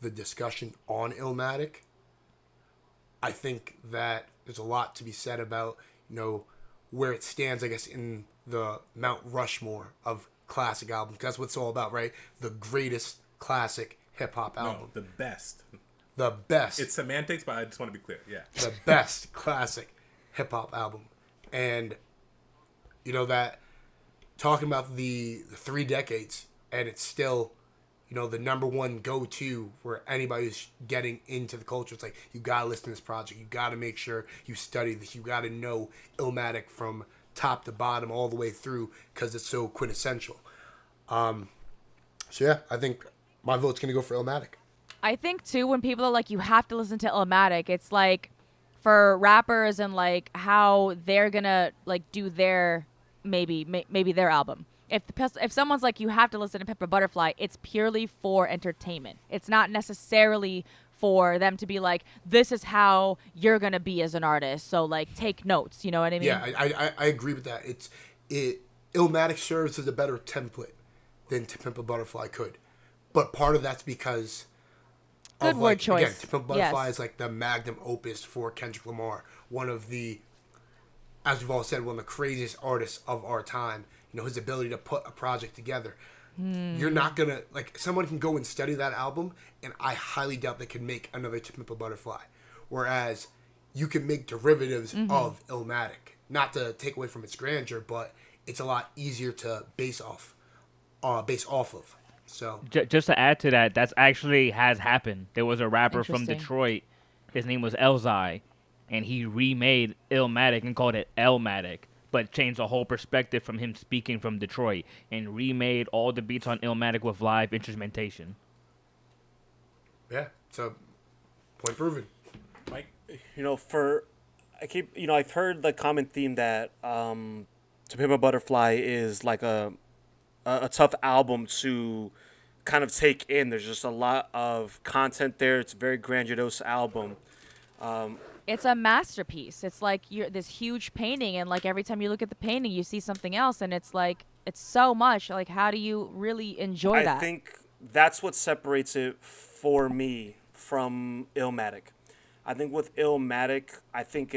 the discussion on Illmatic, I think that there's a lot to be said about, where it stands, I guess, in the Mount Rushmore of classic albums. That's what it's all about, right? The greatest classic hip-hop album. No, the best. The best. It's semantics, but I just want to be clear. Yeah. The best classic hip-hop album. And, that talking about the 3 decades, and it's still, the number one go-to where anybody's getting into the culture. It's like, you got to listen to this project. You got to make sure you study this. You got to know Illmatic from top to bottom all the way through because it's so quintessential. So, yeah, I think my vote's going to go for Illmatic. I think, too, when people are like, you have to listen to Illmatic, it's like for rappers and, like, how they're going to, like, do their, maybe their album. If someone's like, you have to listen to Pimp a Butterfly, it's purely for entertainment. It's not necessarily for them to be like, this is how you're going to be as an artist. So, like, take notes. You know what I mean? Yeah, I agree with that. Illmatic serves as a better template than To Pimp a Butterfly could. But part of that's because Good word choice. Again, To Pimp a Butterfly Yes. is like the magnum opus for Kendrick Lamar. One of the, as we've all said, one of the craziest artists of our time. His ability to put a project together. You're not going to, like, someone can go and study that album, and I highly doubt they can make another To Pimp a Butterfly. Whereas you can make derivatives of Illmatic. Not to take away from its grandeur, but it's a lot easier to base off of. So Just to add to that, that's actually has happened. There was a rapper from Interesting. Detroit. His name was Elzai, and he remade Illmatic and called it Elmatic, but changed the whole perspective from him speaking from Detroit and remade all the beats on Illmatic with live instrumentation. yeah, so point proven. Mike? I've heard the common theme that To Pimp a Butterfly is like a tough album to kind of take in. There's just a lot of content there. It's a very grandiose album. It's a masterpiece. It's like you're this huge painting, and like every time you look at the painting, you see something else, and it's like it's so much. Like, how do you really enjoy that? I think that's what separates it for me from Illmatic. I think with Illmatic, I think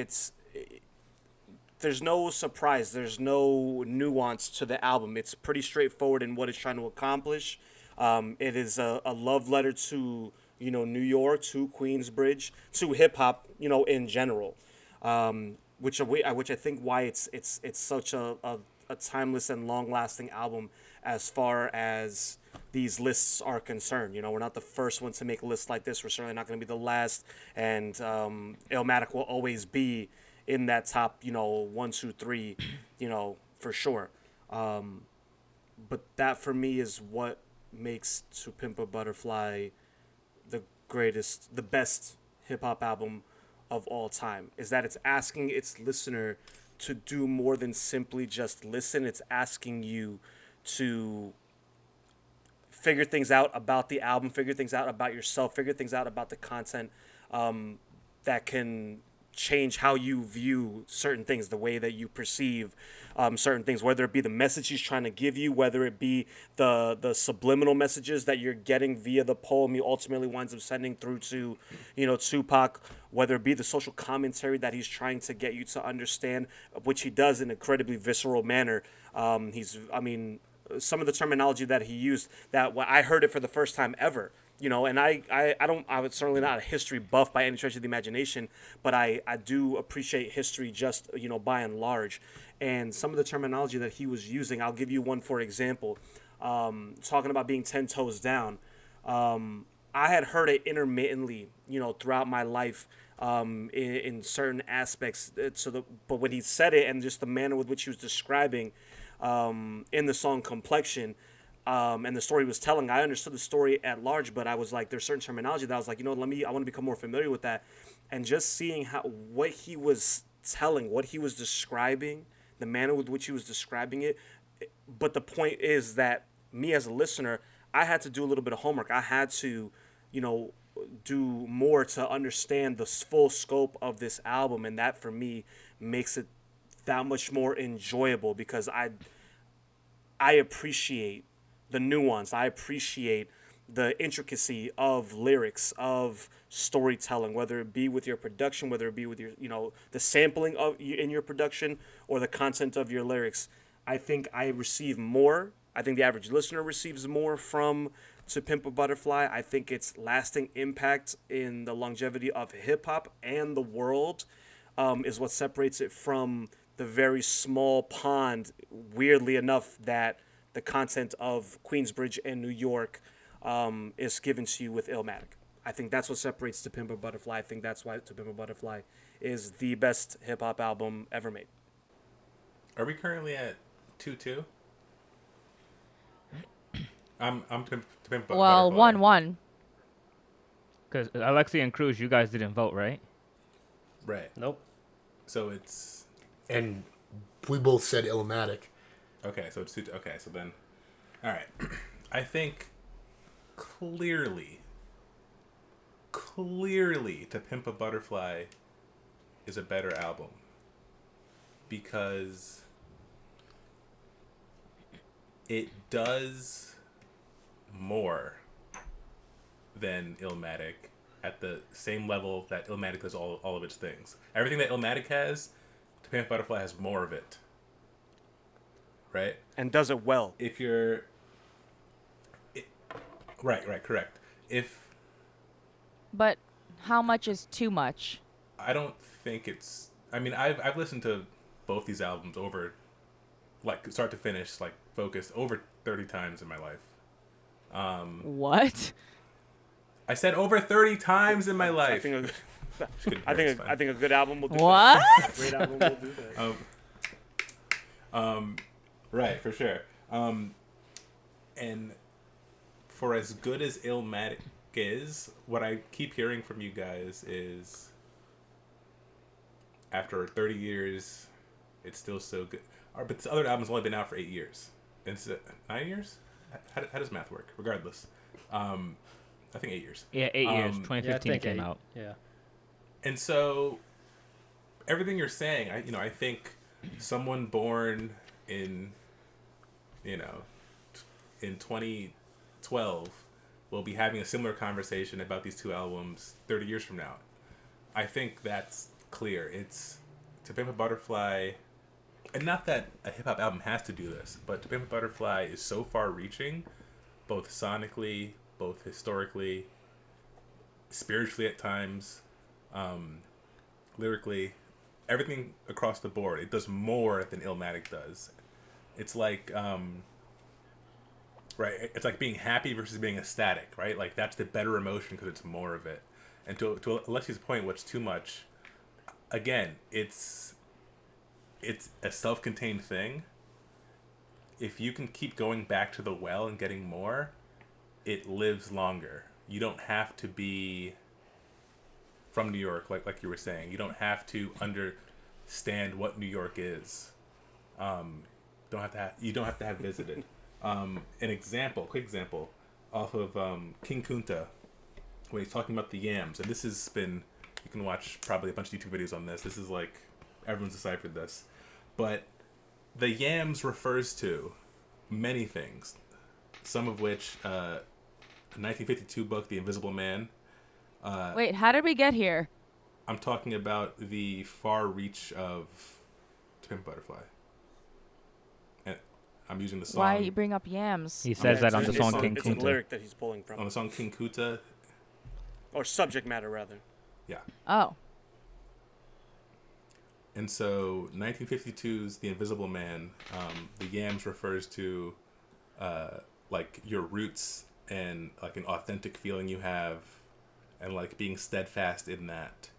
there's no surprise. There's no nuance to the album. It's pretty straightforward in what it's trying to accomplish. It is a love letter to New York, to Queensbridge, to hip hop, in general, which I think why it's such a timeless and long lasting album as far as these lists are concerned. We're not the first one to make a list like this. We're certainly not going to be the last, and Illmatic will always be in that top 1, 2, 3, for sure. But that for me is what makes To Pimp a Butterfly the best hip hop album of all time, is that it's asking its listener to do more than simply just listen. It's asking you to figure things out about the album, figure things out about yourself, figure things out about the content, that can change how you view certain things, the way that you perceive certain things, whether it be the message he's trying to give you, whether it be the subliminal messages that you're getting via the poem he ultimately winds up sending through to, Tupac, whether it be the social commentary that he's trying to get you to understand, which he does in an incredibly visceral manner. Some of the terminology that he used, that when I heard it for the first time ever, and I was certainly not a history buff by any stretch of the imagination, but I do appreciate history just, by and large. And some of the terminology that he was using, I'll give you one for example, talking about being 10 toes down. I had heard it intermittently, throughout my life, in certain aspects. But when he said it and just the manner with which he was describing, in the song Complexion, and the story he was telling, I understood the story at large, but I was like, there's certain terminology that I was like, I want to become more familiar with that. And just seeing what he was telling, what he was describing, the manner with which he was describing it. But the point is that me as a listener, I had to do a little bit of homework. I had to, do more to understand the full scope of this album. And that for me makes it that much more enjoyable, because I appreciate the nuance. I appreciate the intricacy of lyrics, of storytelling, whether it be with your production, whether it be with your, the sampling of in your production, or the content of your lyrics. I think I receive more. I think the average listener receives more from To Pimp a Butterfly. I think its lasting impact in the longevity of hip hop and the world is what separates it from the very small pond, weirdly enough, that the content of Queensbridge and New York is given to you with Illmatic. I think that's what separates To Pimp a Butterfly. I think that's why To Pimp a Butterfly is the best hip-hop album ever made. Are we currently at 2-2? I'm to Pimp a Well, Butterfly. 1-1. Because Alexi and Cruz, you guys didn't vote, right? Right. Nope. So it's And we both said Illmatic. okay. So it's 2. Okay. So then, all right. I think clearly, To Pimp a Butterfly is a better album, because it does more than Illmatic at the same level that Illmatic does all of its things. Everything that Illmatic has, To Pimp a Butterfly has more of it. Right? And does it well. If you're... Right, correct. But how much is too much? I don't think it's... I mean, I've listened to both these albums over, like, start to finish, like, focused, over 30 times in my life. What? I said over 30 times in my life. I think a good album will do What? that. A great album will do that. Right, for sure. And for as good as Illmatic is, what I keep hearing from you guys is, after 30 years, it's still so good. But this other album's only been out for 8 years. It's 9 years? How does math work? Regardless. I think 8 years. Yeah, 8 years. 2015 yeah, came out. Yeah. And so, everything you're saying, I think someone born in 2012 will be having a similar conversation about these two albums 30 years from now. I think that's clear. It's To Pimp a Butterfly, and not that a hip-hop album has to do this, but To Pimp a Butterfly is so far-reaching, both sonically, both historically, spiritually at times, lyrically, everything across the board. It does more than Illmatic does. It's like, right, it's like being happy versus being ecstatic, right? Like, that's the better emotion because it's more of it. And to Alexi's point, what's too much, again, it's a self-contained thing. If you can keep going back to the well and getting more, it lives longer. You don't have to be from New York, like you were saying. You don't have to stand what New York is. You don't have to have visited. Quick example, off of King Kunta, when he's talking about the yams, and this has been, you can watch probably a bunch of YouTube videos on this. This is like, everyone's deciphered this. But the yams refers to many things, some of which, a 1952 book, The Invisible Man. Wait, how did we get here? I'm talking about the far reach of To Pimp a Butterfly. And I'm using the song. Why you bring up yams? He says that on the it's song a- King It's a Kunta. lyric that he's pulling from. On the song King Kunta. Or subject matter, rather. Yeah. Oh. And so 1952's The Invisible Man, the yams refers to like your roots and like an authentic feeling you have and like being steadfast in that,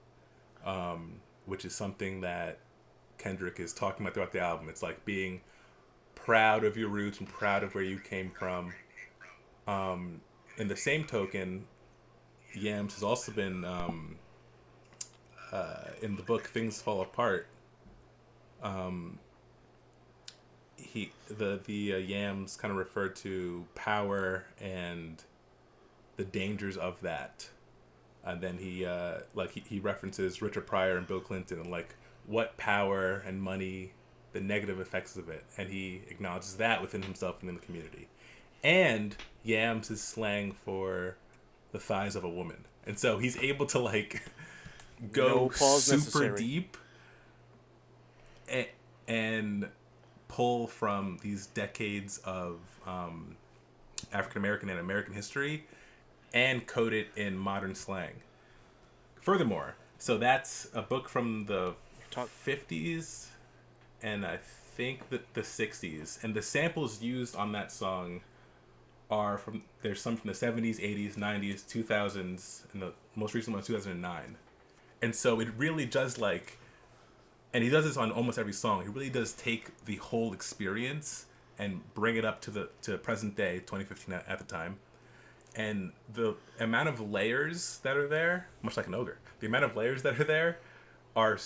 which is something that Kendrick is talking about throughout the album. It's like being proud of your roots and proud of where you came from. In the same token, Yams has also been in the book Things Fall Apart. The Yams kind of refer to power and the dangers of that, and then he references Richard Pryor and Bill Clinton and like what power and money, the negative effects of it, and he acknowledges that within himself and in the community. And Yams is slang for the thighs of a woman, and so he's able to like go No pause super necessary. deep and pull from these decades of African American and American history and code it in modern slang. Furthermore, so that's a book from the 50s and I think the 60s, and the samples used on that song are there's some from the 70s, 80s, 90s, 2000s, and the most recent one was 2009. And so it really does like, and he does this on almost every song, he really does take the whole experience and bring it up to present day, 2015 at the time. And the amount of layers that are there, much like an ogre, the amount of layers that are there are,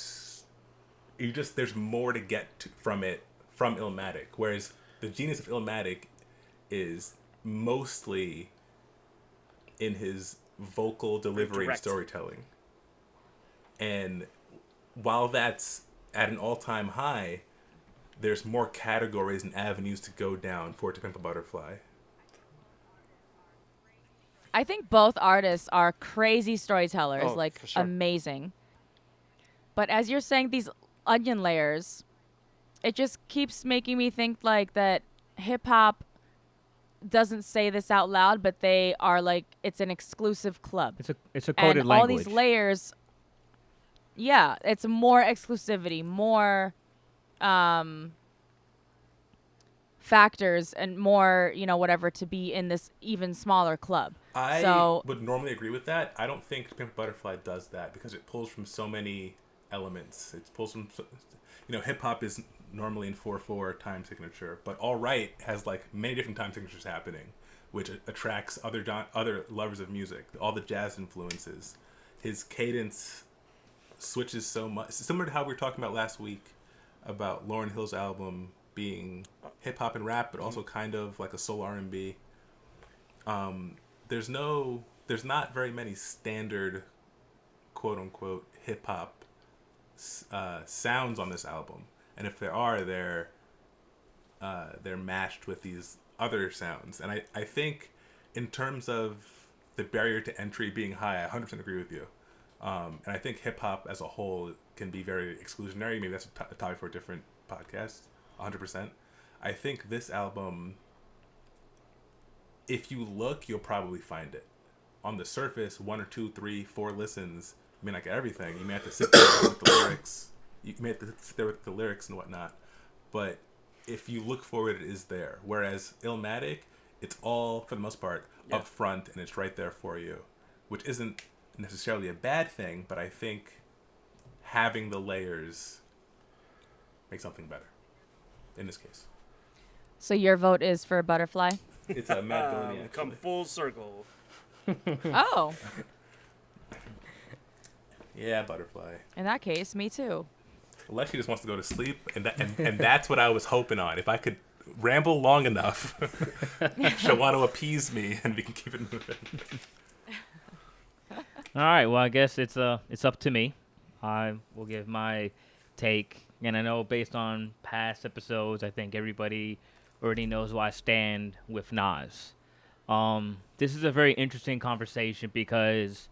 there's more to get from Illmatic. Whereas the genius of Illmatic is mostly in his vocal delivery and storytelling. And while that's at an all-time high, there's more categories and avenues to go down for To Pimp a Butterfly. I think both artists are crazy storytellers, Oh, like for sure. amazing. But as you're saying these onion layers, it just keeps making me think like that hip hop doesn't say this out loud, but they are like, it's an exclusive club. It's a coded and language. all these layers, yeah, it's more exclusivity, more factors and more, whatever to be in this even smaller club. I would normally agree with that. I don't think Pimp a Butterfly does that because it pulls from so many elements. It pulls from, hip hop is normally in 4/4 time signature, but All Right has like many different time signatures happening, which attracts other lovers of music. All the jazz influences, his cadence switches so much, similar to how we were talking about last week about Lauryn Hill's album being hip hop and rap, but also kind of like a soul R&B. There's not very many standard quote unquote hip hop sounds on this album, and if there are, they're mashed with these other sounds. And I think in terms of the barrier to entry being high, I 100% agree with you. And I think hip hop as a whole can be very exclusionary. Maybe that's a topic for a different podcast. 100%. I think this album, if you look, you'll probably find it. On the surface, 1 or 2, 3, 4 listens, you may not get everything. You may have to sit there with the lyrics. You may have to sit there with the lyrics and whatnot. But if you look for it, it is there. Whereas Illmatic, it's all, for the most part, up front, and it's right there for you. Which isn't necessarily a bad thing, but I think having the layers makes something better. In this case. So your vote is for Butterfly? It's a Mad Villainy, Come actually. full circle. Oh, Yeah, Butterfly. in that case, me too. Alessi just wants to go to sleep, and that's what I was hoping on. If I could ramble long enough, she'll want to appease me, and we can keep it moving. All right. Well, I guess it's up to me. I will give my take, and I know based on past episodes, I think everybody already knows where I stand with Nas. This is a very interesting conversation because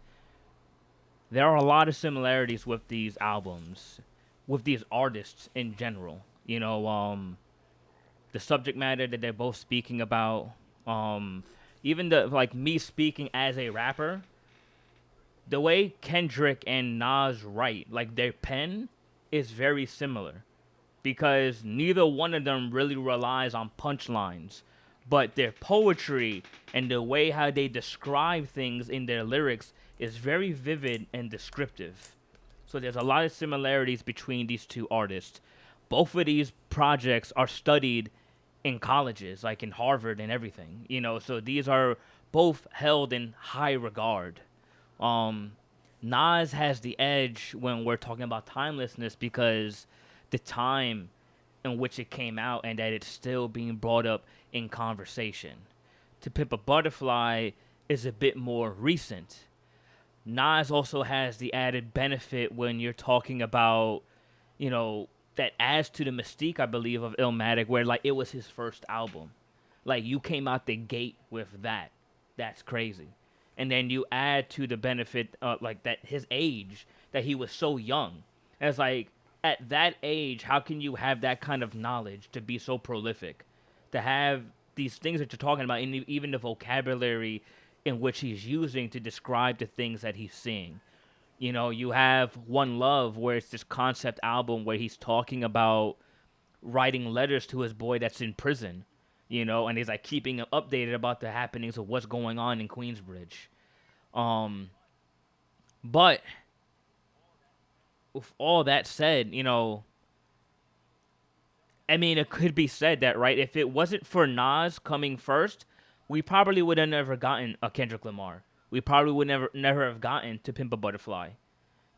there are a lot of similarities with these albums, with these artists in general. The subject matter that they're both speaking about, even the like me speaking as a rapper, the way Kendrick and Nas write, like their pen, is very similar because neither one of them really relies on punchlines, but their poetry and the way how they describe things in their lyrics is very vivid and descriptive. So there's a lot of similarities between these two artists. Both of these projects are studied in colleges, like in Harvard and everything, so these are both held in high regard. Nas has the edge when we're talking about timelessness because the time in which it came out and that it's still being brought up in conversation. To Pimp a Butterfly is a bit more recent. Nas also has the added benefit when you're talking about, that adds to the mystique, I believe, of Illmatic, where, like, it was his first album. Like, you came out the gate with that. That's crazy. And then you add to the benefit, like, that his age, that he was so young. And it's like, at that age, how can you have that kind of knowledge to be so prolific? To have these things that you're talking about, and even the vocabulary in which he's using to describe the things that he's seeing. You have One Love, where it's this concept album where he's talking about writing letters to his boy that's in prison, and he's like keeping him updated about the happenings of what's going on in Queensbridge. But with all that said, it could be said that, right, if it wasn't for Nas coming first, we probably would have never gotten a Kendrick Lamar. We probably would never have gotten To Pimp a Butterfly.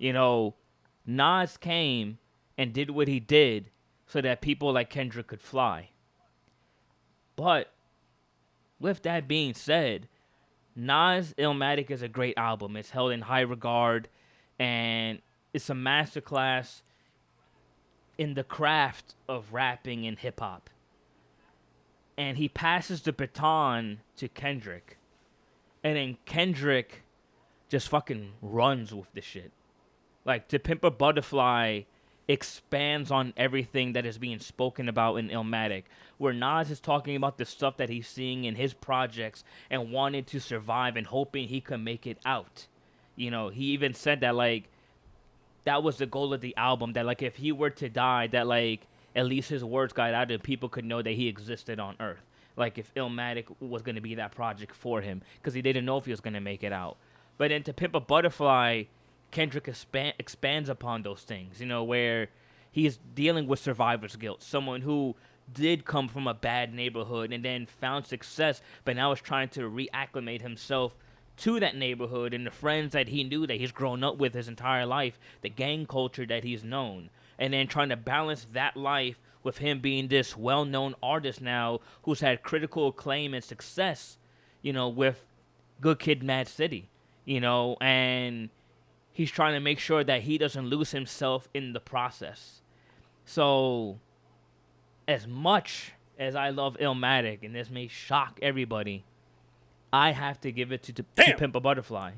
Nas came and did what he did so that people like Kendrick could fly. But with that being said, Nas Illmatic is a great album. It's held in high regard, and it's a masterclass in the craft of rapping and hip-hop. And he passes the baton to Kendrick. And then Kendrick just fucking runs with the shit. Like, To Pimp a Butterfly expands on everything that is being spoken about in Illmatic, where Nas is talking about the stuff that he's seeing in his projects and wanted to survive and hoping he could make it out. He even said that, like, that was the goal of the album, that, like, if he were to die, that, like, at least his words got out and people could know that he existed on Earth. Like, if Illmatic was going to be that project for him, because he didn't know if he was going to make it out. But then To Pimp a Butterfly, Kendrick expands upon those things, where he's dealing with survivor's guilt. Someone who did come from a bad neighborhood and then found success, but now is trying to reacclimate himself to that neighborhood and the friends that he knew that he's grown up with his entire life, the gang culture that he's known, and then trying to balance that life with him being this well-known artist now who's had critical acclaim and success, with Good Kid, Mad City, and he's trying to make sure that he doesn't lose himself in the process. So, as much as I love Illmatic, and this may shock everybody, I have to give it to Pimp a Butterfly.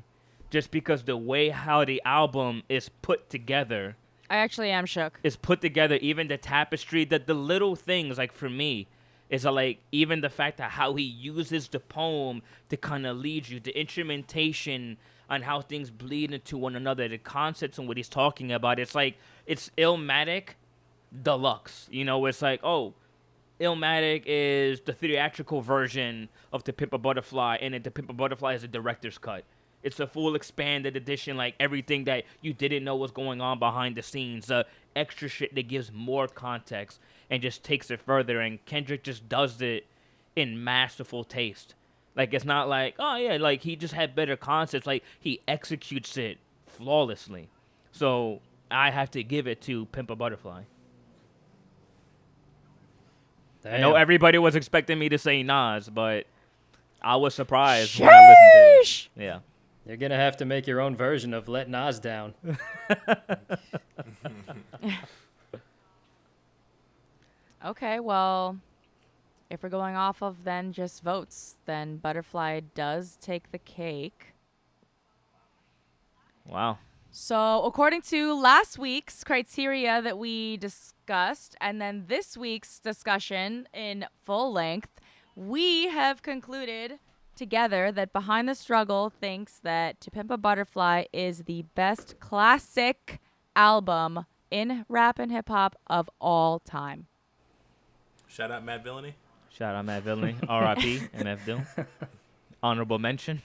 Just because the way how the album is put together. I actually am shook. Is put together, even the tapestry, that the little things, like for me, is like even the fact that how he uses the poem to kind of lead you, the instrumentation on how things bleed into one another, the concepts and what he's talking about. It's like, it's Illmatic deluxe. It's like, oh, Illmatic is the theatrical version of To Pimp a Butterfly, and then To Pimp a Butterfly is a director's cut. It's a full expanded edition, like everything that you didn't know was going on behind the scenes, extra shit that gives more context and just takes it further. And Kendrick just does it in masterful taste. Like, it's not like, oh yeah, like he just had better concepts. Like, he executes it flawlessly. So I have to give it to Pimp a Butterfly. Damn. I know everybody was expecting me to say Nas, but I was surprised when I listened to it. Sheesh. Yeah. You're gonna have to make your own version of "Let Nas Down." Okay, well, if we're going off of then just votes, then Butterfly does take the cake. Wow. So, according to last week's criteria that we discussed, and then this week's discussion in full length, we have concluded together that Behind the Struggle thinks that To Pimp a Butterfly is the best classic album in rap and hip hop of all time. Shout out Mad Villainy. Shout out Matt Villainy. R.I.P. MF Doom. Honorable mention.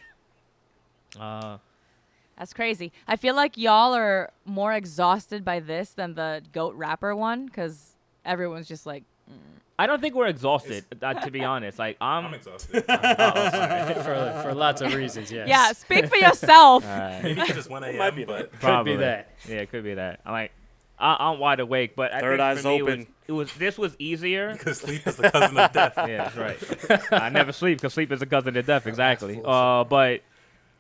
That's crazy. I feel like y'all are more exhausted by this than the GOAT rapper one because everyone's just like, I don't think we're exhausted, to be honest. Like, I'm exhausted. for lots of reasons, yes. yeah, speak for yourself. Maybe it's just 1 a.m. Might be but Could be that. Yeah, it could be that. I'm wide awake, but I Third think eye's for me open. this was easier. because sleep is the cousin of death. Yeah, that's right. I never sleep because sleep is a cousin of death. Exactly. full But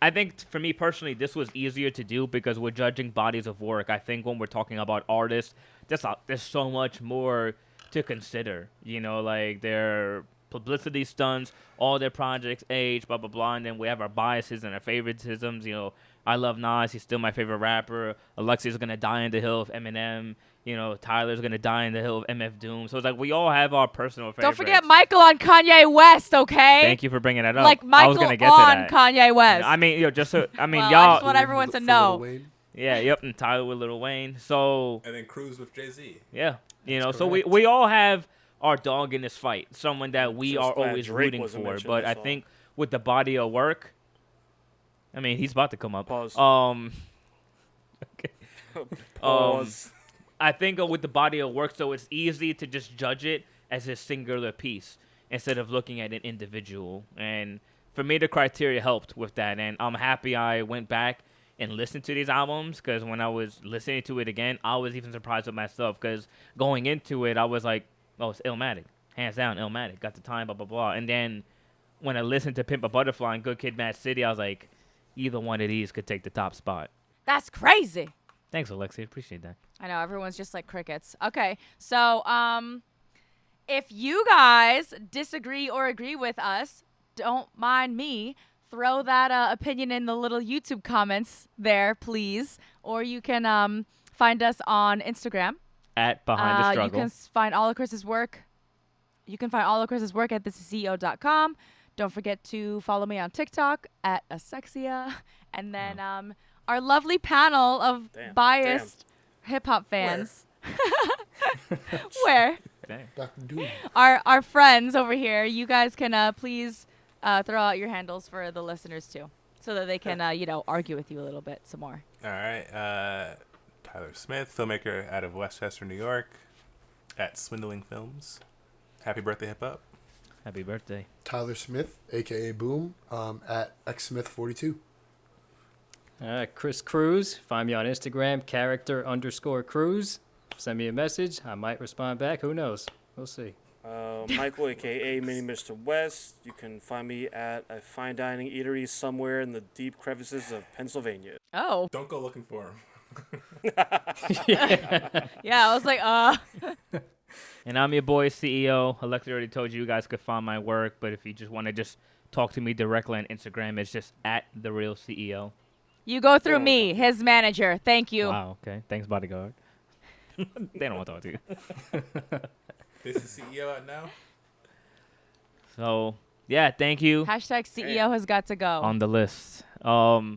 I think for me personally, this was easier to do because we're judging bodies of work. I think when we're talking about artists, there's so much more to consider. You know, like their publicity stunts, all their projects, age, blah blah blah, and then we have our biases and our favoritisms. You know, I love Nas; he's still my favorite rapper. Alexia's gonna die in the hill of Eminem. You know, Tyler's gonna die in the hill of MF Doom. So it's like we all have our personal favorites. Don't forget Michael on Kanye West, okay? Thank you for bringing that up. Like I was Michael gonna get on to that. Kanye West. I mean, just so, I mean, Well, I y'all. just want everyone to For know. Lil Wayne. Yeah, yep, and Tyler with Lil Wayne. So And then Cruise with Jay-Z. yeah, you know, That's so correct. we all have our dog in this fight, someone that we Just are glad always Drake rooting wasn't for. mentioned, But I that's all. think with the body of work, I mean, he's about to come up. Pause. Okay. Pause. I think with the body of work, so it's easy to just judge it as a singular piece instead of looking at an individual. And for me, the criteria helped with that. And I'm happy I went back and listened to these albums because when I was listening to it again, I was even surprised with myself because going into it, I was like, oh, it's Illmatic. Hands down, Illmatic. Got the time, blah, blah, blah. And then when I listened to Pimp a Butterfly and Good Kid, Mad City, I was like, either one of these could take the top spot. That's crazy. Thanks, Alexia. Appreciate that. I know everyone's just like crickets. Okay, so if you guys disagree or agree with us, don't mind me. Throw that opinion in the little YouTube comments there, please. Or you can find us on Instagram. At Behind the You Struggle. can find all of Chris's work. You can find all of Chris's work at thisisceo.com. Don't forget to follow me on TikTok at Asexia. And then our lovely panel of Damn, biased hip hop fans. Where? Dang. Dr. Doom. Our friends over here. You guys can please throw out your handles for the listeners too, so that they can argue with you a little bit some more. All right. Tyler Smith, filmmaker out of Westchester, New York, at Swindling Films. Happy birthday, hip hop. Happy birthday. Tyler Smith, a.k.a. Boom, at xsmith42. Chris Cruz. Find me on Instagram, character_Cruz. Send me a message. I might respond back. Who knows? We'll see. Michael, aka Mini Mr. West. You can find me at a fine dining eatery somewhere in the deep crevices of Pennsylvania. Oh, Don't go looking for him. yeah. I was like, And I'm your boy, CEO. Alexia already told you guys could find my work, but if you just want to just talk to me directly on Instagram, it's just at the real CEO. you go through don't me, his manager. Thank you. Wow, okay. Thanks, bodyguard. They don't want to talk to you. Is the CEO out now? So, yeah, thank you. Hashtag CEO has got to go. On the list. I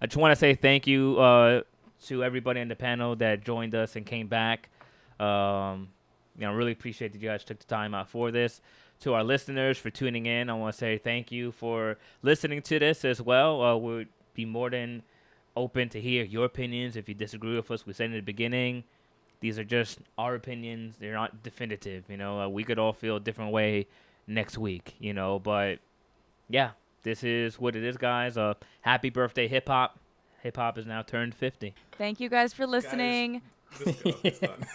just want to say thank you to everybody on the panel that joined us and came back. Really appreciate that you guys took the time out for this. To our listeners for tuning in, I want to say thank you for listening to this as well. We'd be more than open to hear your opinions. If you disagree with us, we said in the beginning, these are just our opinions. They're not definitive. We could all feel a different way next week, but yeah, this is what it is, guys. Happy birthday, hip hop. hip hop is now turned 50. Thank you guys for listening. Just go. It's done.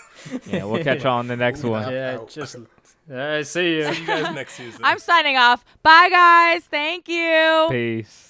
Yeah, we'll catch y'all on the next Ooh, one. Yeah, just all right. See you. See you guys next season. I'm signing off. Bye, guys. Thank you. Peace.